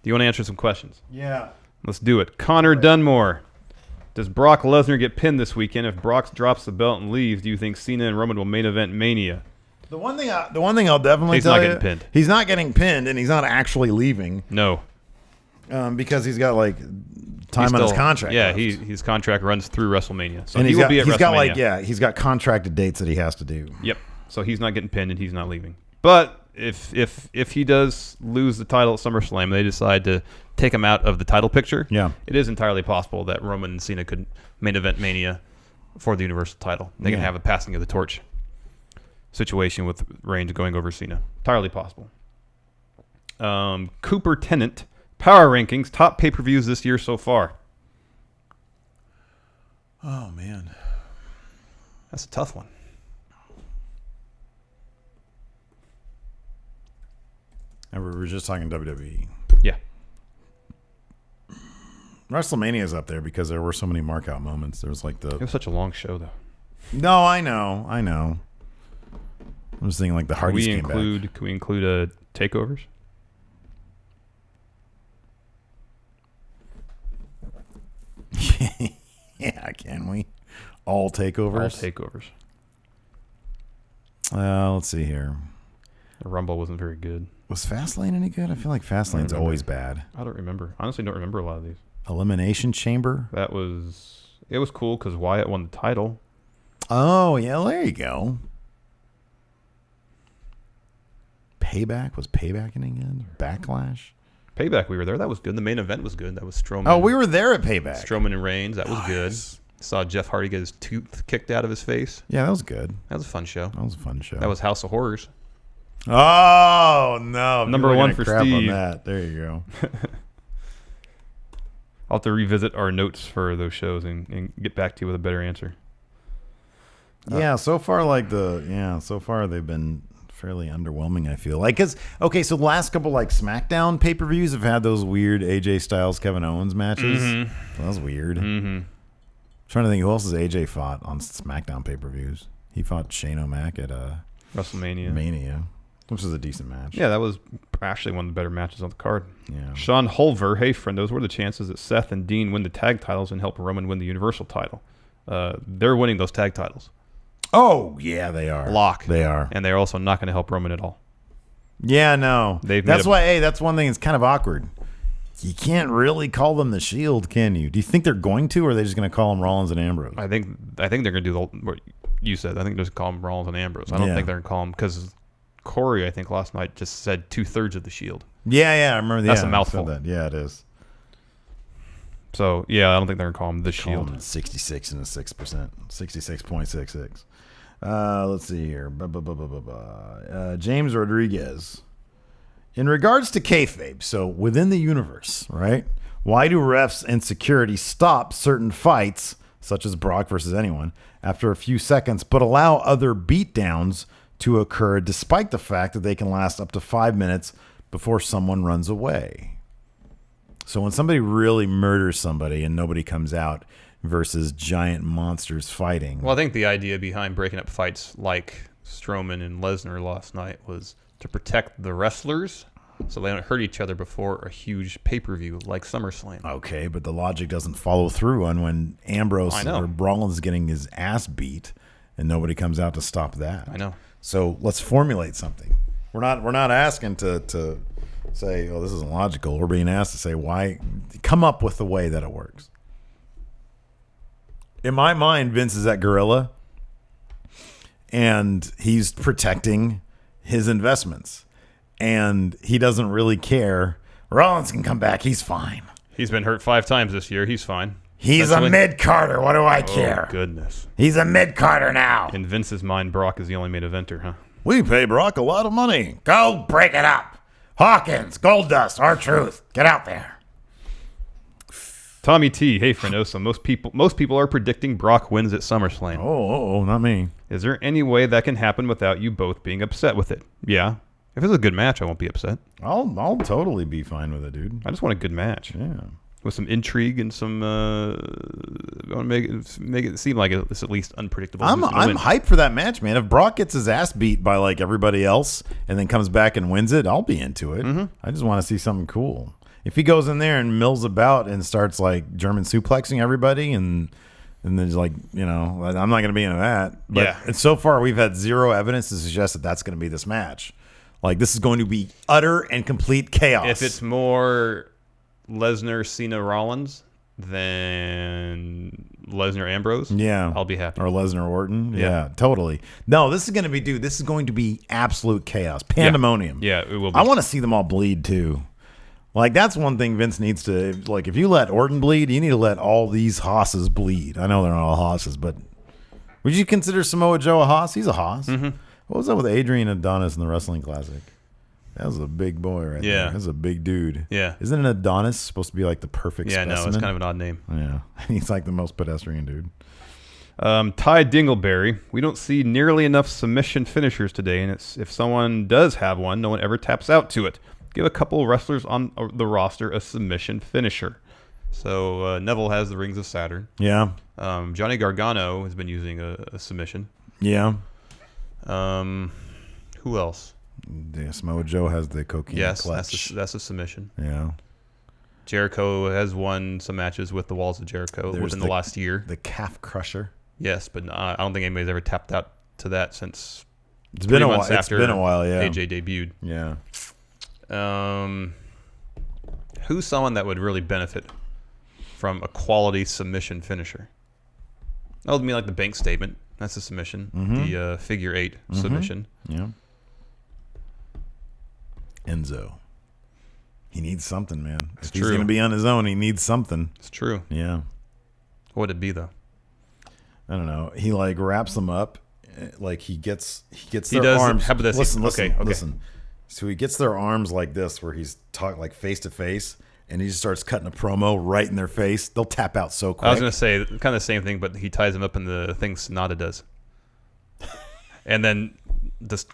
Do you want to answer some questions? Yeah. Let's do it. Connor Dunmore. Does Brock Lesnar get pinned this weekend? If Brock drops the belt and leaves, do you think Cena and Roman will main event Mania? The one thing I'll definitely He's tell not you, getting pinned. He's not getting pinned, and he's not actually leaving. No. Because he's got like time on his contract. Yeah, left. his contract runs through WrestleMania, so and he will be at WrestleMania. He's got contracted dates that he has to do. Yep. So he's not getting pinned and he's not leaving. But if he does lose the title at SummerSlam, they decide to take him out of the title picture. Yeah. It is entirely possible that Roman and Cena could main event Mania for the Universal title. They can have a passing of the torch situation with Reigns going over Cena. Entirely possible. Cooper Tennant, Power Rankings, top pay-per-views this year so far. Oh, man. That's a tough one. And we were just talking WWE. Yeah. WrestleMania is up there because there were so many mark-out moments. There was like It was such a long show, though. No, I know. I'm just thinking like the Hardys came back. Can we include takeovers? Yeah, can we? All takeovers? All takeovers. Let's see here. The Rumble wasn't very good. Was Fastlane any good? I feel like Fastlane's always bad. I don't remember. Honestly, don't remember a lot of these. Elimination Chamber? It was cool because Wyatt won the title. Oh, yeah, well, there you go. Payback? Was Payback in again? Backlash? Payback, we were there. That was good. The main event was good. That was Strowman. Oh, we were there at Payback. Strowman and Reigns. That was good. Saw Jeff Hardy get his tooth kicked out of his face. Yeah, that was good. That was a fun show. That was House of Horrors. Oh, no. Number one for crap Steve. On that. There you go. I'll have to revisit our notes for those shows and get back to you with a better answer. Yeah, so far they've been fairly underwhelming, I feel. Like, so the last couple like SmackDown pay-per-views have had those weird AJ Styles, Kevin Owens matches. Mm-hmm. That was weird. Mm-hmm. Trying to think who else has AJ fought on SmackDown pay-per-views. He fought Shane O'Mac at WrestleMania, which was a decent match. Yeah, that was actually one of the better matches on the card. Yeah. Sean Hulver, hey friendos, what are the chances that Seth and Dean win the tag titles and help Roman win the Universal title? They're winning those tag titles. Oh, yeah, they are. Lock. They are. And they're also not going to help Roman at all. Yeah, no. That's one thing that's kind of awkward. You can't really call them the Shield, can you? Do you think they're going to, or are they just going to call them Rollins and Ambrose? I think they're going to do what you said. I think they're just call them Rollins and Ambrose. I don't think they're going to call them, because Corey, I think last night just said 2/3 of the Shield. Yeah, I remember that. That's a mouthful. That. Yeah, it is. So, yeah, I don't think they're going to call them the Shield. Them 66.6%. 66.66. Let's see here. James Rodriguez. In regards to kayfabe, so within the universe, right? Why do refs and security stop certain fights, such as Brock versus anyone, after a few seconds, but allow other beatdowns to occur despite the fact that they can last up to 5 minutes before someone runs away? So when somebody really murders somebody and nobody comes out versus giant monsters fighting. Well, I think the idea behind breaking up fights like Strowman and Lesnar last night was to protect the wrestlers so they don't hurt each other before a huge pay-per-view like SummerSlam. Okay, but the logic doesn't follow through on when Ambrose or Rollins is getting his ass beat and nobody comes out to stop that. I know. So let's formulate something. We're not asking to say, oh, this isn't logical. We're being asked to say why. Come up with the way that it works. In my mind, Vince is that gorilla, and he's protecting his investments, and he doesn't really care. Rollins can come back. He's fine. He's been hurt 5 times this year. He's fine. He's a mid-carder. What do I care? Oh, goodness. He's a mid-carder now. In Vince's mind, Brock is the only main eventer, huh? We pay Brock a lot of money. Go break it up. Hawkins, Goldust, R-Truth. Get out there. Tommy T. Hey, Frenosa. Most people are predicting Brock wins at SummerSlam. Oh, not me. Is there any way that can happen without you both being upset with it? Yeah. If it's a good match, I won't be upset. I'll totally be fine with it, dude. I just want a good match. Yeah. With some intrigue and some, I want to make it seem like it's at least unpredictable. I'm hyped for that match, man. If Brock gets his ass beat by like everybody else and then comes back and wins it, I'll be into it. Mm-hmm. I just want to see something cool. If he goes in there and mills about and starts like German suplexing everybody and there's like, I'm not going to be into that. But so far we've had zero evidence to suggest that that's going to be this match. Like this is going to be utter and complete chaos. If it's more Lesnar, Cena, Rollins than Lesnar, Ambrose, I'll be happy. Or Lesnar, Orton, yeah, totally. No, this is going to be absolute chaos, pandemonium. Yeah, it will be. I want to see them all bleed too. Like that's one thing Vince needs to like. If you let Orton bleed, you need to let all these hosses bleed. I know they're not all hosses, but would you consider Samoa Joe a hoss? He's a hoss. Mm-hmm. What was that with Adrian Adonis in the Wrestling Classic? That was a big boy right there. That's a big dude. Yeah. Isn't an Adonis supposed to be like the perfect specimen? No, it's kind of an odd name. Yeah. He's like the most pedestrian dude. Ty Dingleberry. We don't see nearly enough submission finishers today, and if someone does have one, no one ever taps out to it. Give a couple wrestlers on the roster a submission finisher. So Neville has the Rings of Saturn. Yeah. Johnny Gargano has been using a submission. Yeah. Who else? Yeah, Samoa Joe has the cocaine clutch. That's a submission. Yeah. Jericho has won some matches with the Walls of Jericho within the last year. The calf crusher. Yes, but I don't think anybody's ever tapped out to that since it's been a while. After it's been a while, yeah. AJ debuted. Yeah. Who's someone that would really benefit from a quality submission finisher? That would mean like the bank statement. That's a submission. Mm-hmm. The figure 8 submission. Yeah. Enzo. He needs something, man. If he's going to be on his own, he needs something. It's true. Yeah. What would it be though? I don't know. He like wraps them up, like he gets their arms. How about this? Listen. So he gets their arms like this, where he's talking like face to face, and he just starts cutting a promo right in their face. They'll tap out so quick. I was going to say kind of the same thing, but he ties them up in the thing Sonata does, and then just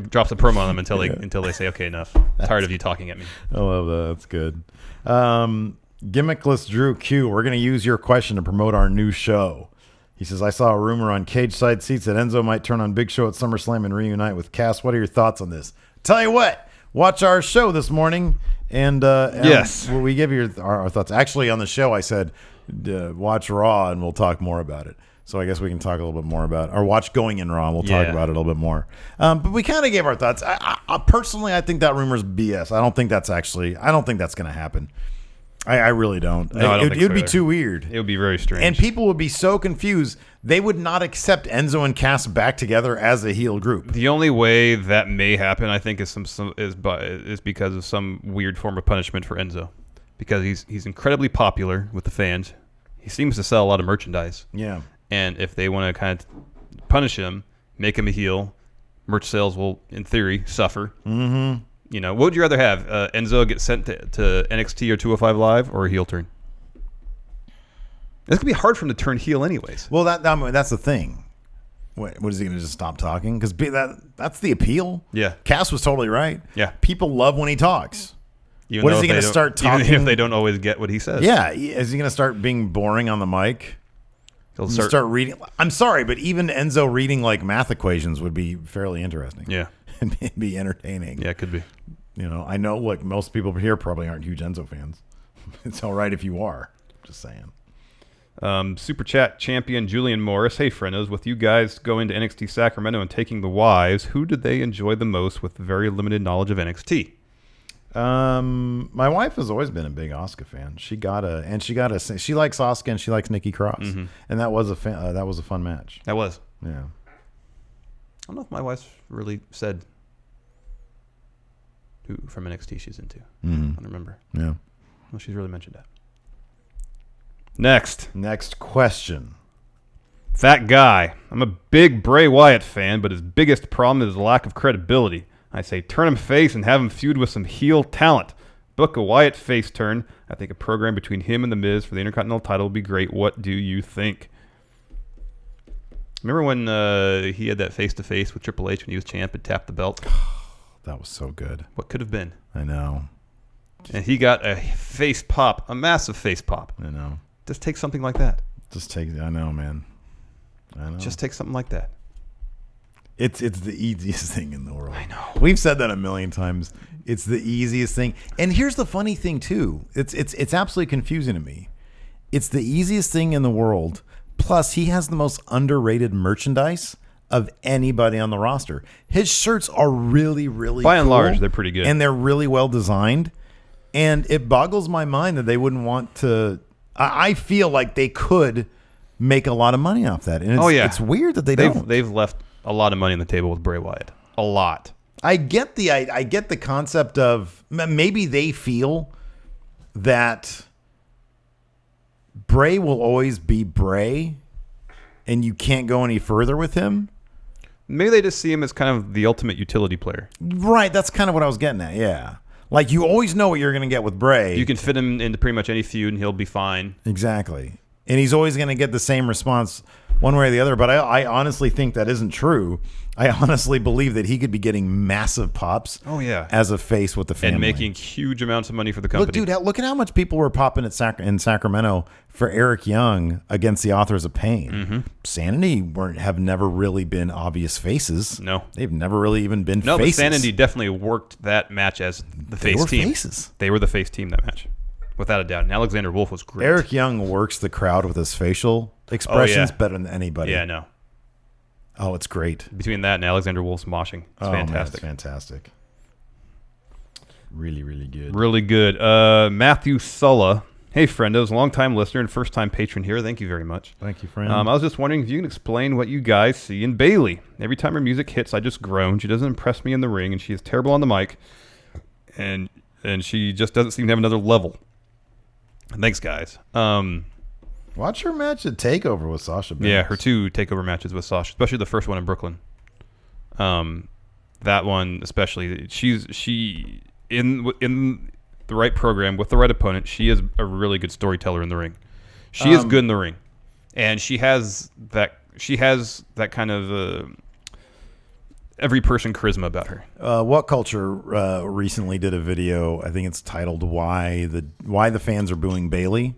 drops a promo on them until they say, okay, enough. Tired of you talking at me. I love that. That's good. Gimmickless Drew Q, we're going to use your question to promote our new show. He says, I saw a rumor on Cage Side Seats that Enzo might turn on Big Show at SummerSlam and reunite with Cass. What are your thoughts on this? Tell you what, watch our show this morning, and yes, we give you our thoughts. Actually, on the show, I said, watch Raw, and we'll talk more about it. So I guess we can talk a little bit more about it. Or watch Going in Raw, and we'll talk about it a little bit more. But we kind of gave our thoughts. I personally, I think that rumor's BS. I don't think that's going to happen. I really don't. No, I don't think it would be either. too weird. It would be very strange. And people would be so confused. They would not accept Enzo and Cass back together as a heel group. The only way that may happen, I think, is because of some weird form of punishment for Enzo. Because he's incredibly popular with the fans. He seems to sell a lot of merchandise. Yeah. And if they want to kind of punish him, make him a heel, merch sales will, in theory, suffer. Mm-hmm. You know, what would you rather have? Enzo get sent to NXT or 205 Live, or a heel turn? It's going to be hard for him to turn heel anyways. Well, that's the thing. What is he going to just stop talking? Because that's the appeal. Yeah. Cass was totally right. Yeah. People love when he talks. What is he going to start talking? Even if they don't always get what he says. Yeah. Is he going to start being boring on the mic? He'll start reading. I'm sorry, but even Enzo reading like math equations would be fairly interesting. Yeah. And be entertaining. Yeah, it could be. You know, I know like most people here probably aren't huge Enzo fans. It's all right if you are. Just saying. Super Chat champion Julian Morris. Hey, friendos, with you guys going to NXT Sacramento and taking the wives, who did they enjoy the most with very limited knowledge of NXT? My wife has always been a big Asuka fan. She likes Asuka and she likes Nikki Cross, and that was a fun match. That was. Yeah. I don't know if my wife's really said who from NXT she's into. I don't remember. Yeah. Well, she's really mentioned that. Next question. Fat guy. I'm a big Bray Wyatt fan, but his biggest problem is the lack of credibility. I say turn him face and have him feud with some heel talent. Book a Wyatt face turn. I think a program between him and The Miz for the Intercontinental title would be great. What do you think? Remember when he had that face-to-face with Triple H when he was champ and tapped the belt? That was so good. What could have been? I know. And he got a face pop, a massive face pop. I know. Just take something like that. I know, man. I know. Just take something like that. It's the easiest thing in the world. I know. We've said that a million times. It's the easiest thing. And here's the funny thing too. It's absolutely confusing to me. It's the easiest thing in the world. Plus, he has the most underrated merchandise of anybody on the roster. His shirts are really, really by and cool, large, they're pretty good. And they're really well designed. And it boggles my mind that they wouldn't want to. I feel like they could make a lot of money off that. And it's weird that They've left a lot of money on the table with Bray Wyatt. A lot. I get the concept of maybe they feel that Bray will always be Bray and you can't go any further with him. Maybe they just see him as kind of the ultimate utility player. Right. That's kind of what I was getting at. Yeah. Like you always know what you're going to get with Bray. You can fit him into pretty much any feud and he'll be fine. Exactly. And he's always going to get the same response one way or the other. But I honestly think that isn't true. I honestly believe that he could be getting massive pops. Oh, yeah. As a face with the family. And making huge amounts of money for the company. Look, dude, look at how much people were popping in Sacramento for Eric Young against the Authors of Pain. Mm-hmm. Sanity have never really been obvious faces. No. They've never really even been faces. No, but Sanity definitely worked that match as the face team. Faces. They were the face team that match. Without a doubt. And Alexander Wolf was great. Eric Young works the crowd with his facial expressions better than anybody. Yeah, I know. Oh, it's great. Between that and Alexander Wolf's moshing. It's fantastic. Man, it's fantastic. Really, really good. Really good. Matthew Sulla. Hey, friendos. Long-time listener and first-time patron here. Thank you very much. Thank you, friend. I was just wondering if you can explain what you guys see in Bayley. Every time her music hits, I just groan. She doesn't impress me in the ring, and she is terrible on the mic. And she just doesn't seem to have another level. Thanks, guys. Watch her match at TakeOver with Sasha Banks. Yeah, her 2 TakeOver matches with Sasha, especially the first one in Brooklyn. That one especially, she in the right program with the right opponent. She is a really good storyteller in the ring. She is good in the ring, and she has that kind of every person charisma about her. What Culture recently did a video. I think it's titled "Why the Fans Are Booing Bayley."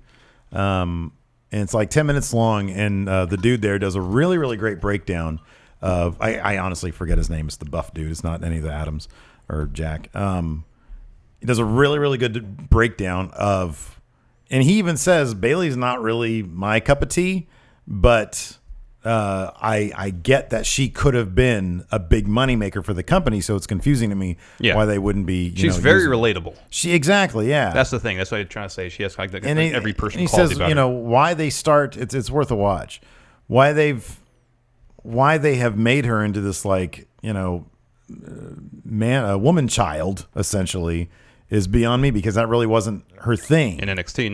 And it's like 10 minutes long, and the dude there does a really, really great breakdown of, I honestly forget his name. It's the buff dude. It's not any of the Adams or Jack. He does a really, really good breakdown of, and he even says, Bayley's not really my cup of tea, but I get that she could have been a big moneymaker for the company, so it's confusing to me why they wouldn't be. She's very relatable. Exactly, yeah. That's the thing. That's what I'm trying to say. She has like every person. And he says, why they start. It's worth a watch. Why they have made her into this a woman child essentially is beyond me, because that really wasn't her thing in NXT.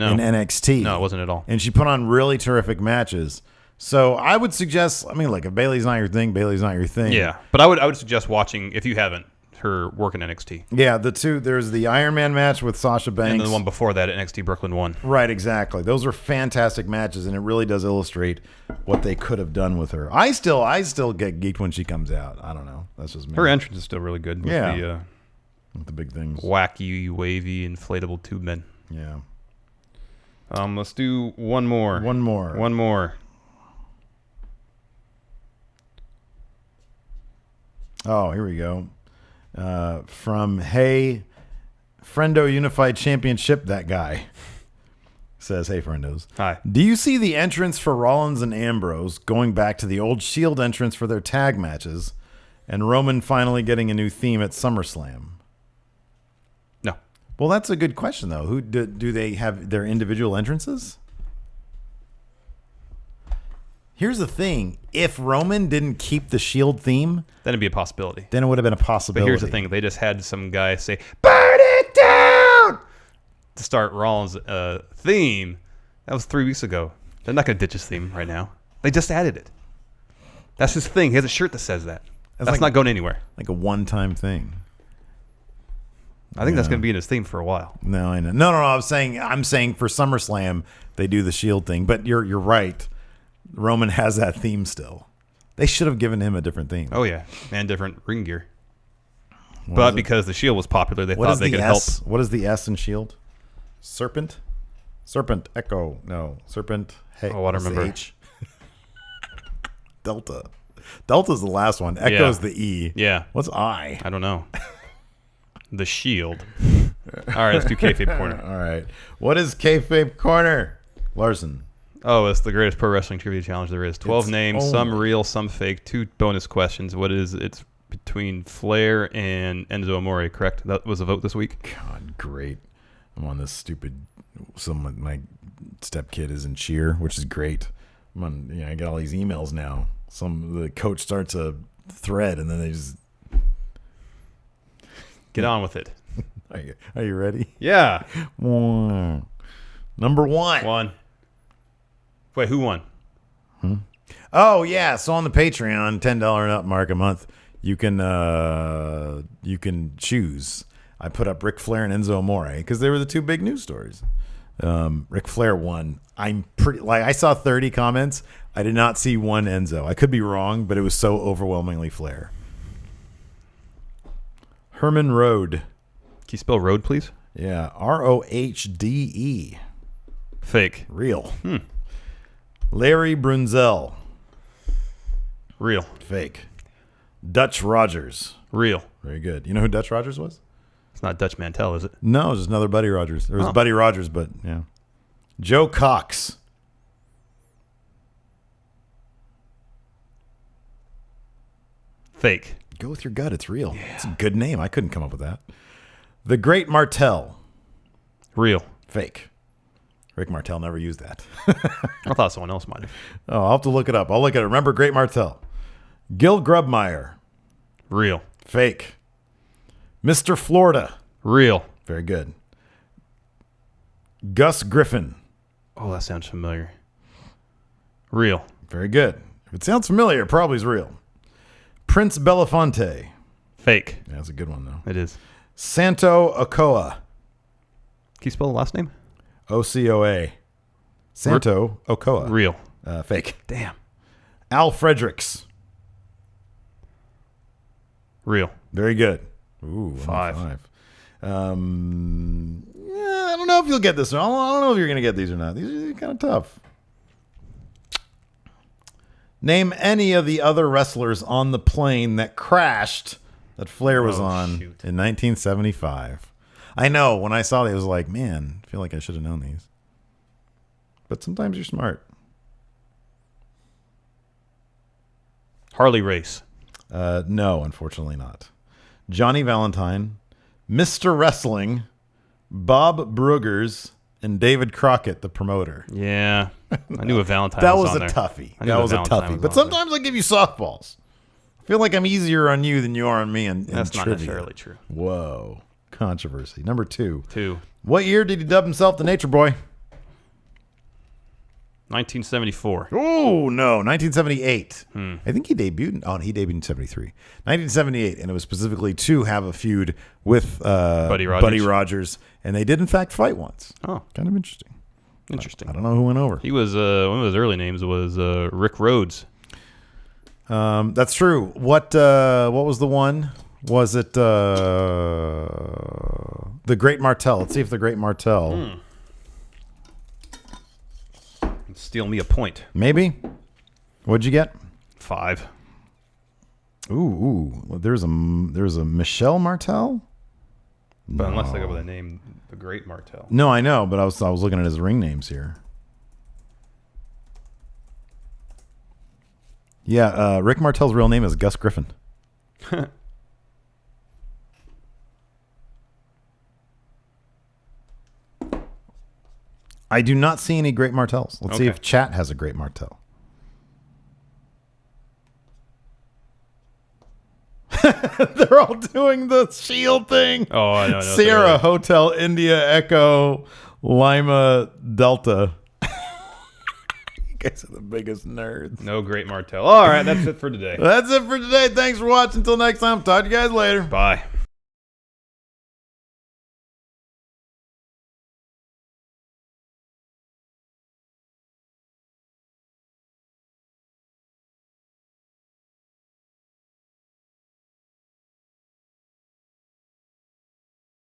No, it wasn't at all. And she put on really terrific matches. So I would suggest, if Bayley's not your thing, Bayley's not your thing. Yeah, but I would suggest watching, if you haven't, her work in NXT. Yeah, there's the Iron Man match with Sasha Banks. And then the one before that at NXT Brooklyn 1. Right, exactly. Those are fantastic matches, and it really does illustrate what they could have done with her. I still get geeked when she comes out. I don't know. That's just me. Her entrance is still really good. With with the big things. Wacky, wavy, inflatable tube men. Yeah. Let's do one more. One more. Oh, here we go. From Hey Friendo Unified Championship, that guy says, hey, friendos. Hi. Do you see the entrance for Rollins and Ambrose going back to the old Shield entrance for their tag matches, and Roman finally getting a new theme at SummerSlam? No. Well, that's a good question, though. Who do they have their individual entrances? Here's the thing. If Roman didn't keep the Shield theme, Then it'd be a possibility. then it would have been a But possibility. here's the thing. They just had some guy say, burn it down! To start Rollins' theme. That was 3 weeks ago. They're not going to ditch his theme right now. They just added it. That's his thing. He has a shirt that says that. That's like- not going anywhere. Like a one-time thing. I think that's going to be in his theme for a while. No, I know. No. I'm saying for SummerSlam they do the Shield thing, but you're right. Roman has that theme still. They should have given him a different theme. Oh, yeah. And different ring gear. But because the Shield was popular, they thought they could help. What is the S in Shield? Serpent? Serpent. Echo. No. Serpent. Hey. Oh, I don't remember. H? Delta. Delta's the last one. Echo's the E. Yeah. What's I? I don't know. The Shield. All right, let's do Kayfabe Corner. All right. What is Kayfabe Corner? Larson. Oh, it's the greatest pro wrestling trivia challenge there is. 12 It's names, some real, some fake. 2 bonus questions. What is it's between Flair and Enzo Amore, correct? That was a vote this week? God, great. I'm on this stupid. My stepkid is in cheer, which is great. I got all these emails now. The coach starts a thread, and then they just Get on with it. Are you ready? Yeah. Number one. One. Wait, who won? Oh yeah, so on the Patreon, $10 and up mark a month, you can choose. I put up Ric Flair and Enzo Amore because they were the 2 big news stories. Ric Flair won. I'm pretty I saw 30 comments. I did not see one Enzo. I could be wrong, but it was so overwhelmingly Flair. Herman Road. Can you spell road, please? Yeah, Rohde. Fake. Real. Larry Brunzell. Real. Fake. Dutch Rogers. Real. Very good. You know who Dutch Rogers was? It's not Dutch Mantel, is it? No, it was just another Buddy Rogers. There was Buddy Rogers, but yeah. Joe Cox. Fake. Go with your gut. It's real. Yeah. It's a good name. I couldn't come up with that. The Great Martel. Real. Fake. Rick Martel never used that. I thought someone else might have. Oh, I'll have to look it up. I'll look at it. Remember Great Martel. Gil Grubmeyer. Real. Fake. Mr. Florida. Real. Very good. Gus Griffin. Oh, that sounds familiar. Real. Very good. If it sounds familiar, it probably is real. Prince Belafonte. Fake. Yeah, that's a good one, though. It is. Santo Okoa. Can you spell the last name? Ocoa. Santo Okoa. Real. Fake. Damn. Al Fredericks. Real. Very good. Ooh, 5. Yeah, I don't know if you'll get this one. I don't know if you're going to get these or not. These are kind of tough. Name any of the other wrestlers on the plane that crashed that Flair was on in 1975. I know. When I saw it, I was like, man, I feel like I should have known these. But sometimes you're smart. Harley Race. No, unfortunately not. Johnny Valentine, Mr. Wrestling, Bob Bruggers, and David Crockett, the promoter. Yeah. I knew a Valentine That was was on a there. toughie. That was a toughie. But sometimes I give you softballs. I feel like I'm easier on you than you are on me in That's not trivia. necessarily true. Whoa. Controversy. Number 2. 2. What year did he dub himself the Nature Boy? 1974. Oh, no. 1978. I think he debuted. Oh, he debuted in 73. 1978. And it was specifically to have a feud with Buddy Rogers. And they did, in fact, fight once. Oh. Kind of interesting. Interesting. I don't know who went over. He was, one of his early names was Rick Rhodes. That's true. What was the one? Was it the Great Martel? Let's see if the Great Martel. Steal me a point. Maybe. What'd you get? 5. Ooh. Well, there's a Michelle Martel. But unless they go with the name, the Great Martel. No, I know, but I was looking at his ring names here. Yeah, Rick Martel's real name is Gus Griffin. I do not see any Great Martells. Let's see Okay. if chat has a Great Martell. They're all doing the shield thing. Oh, I know. Sierra Hotel India Echo Lima Delta. You guys are the biggest nerds. No Great Martell. All right, that's it for today. That's it for today. Thanks for watching. Until next time. Talk to you guys later. Bye.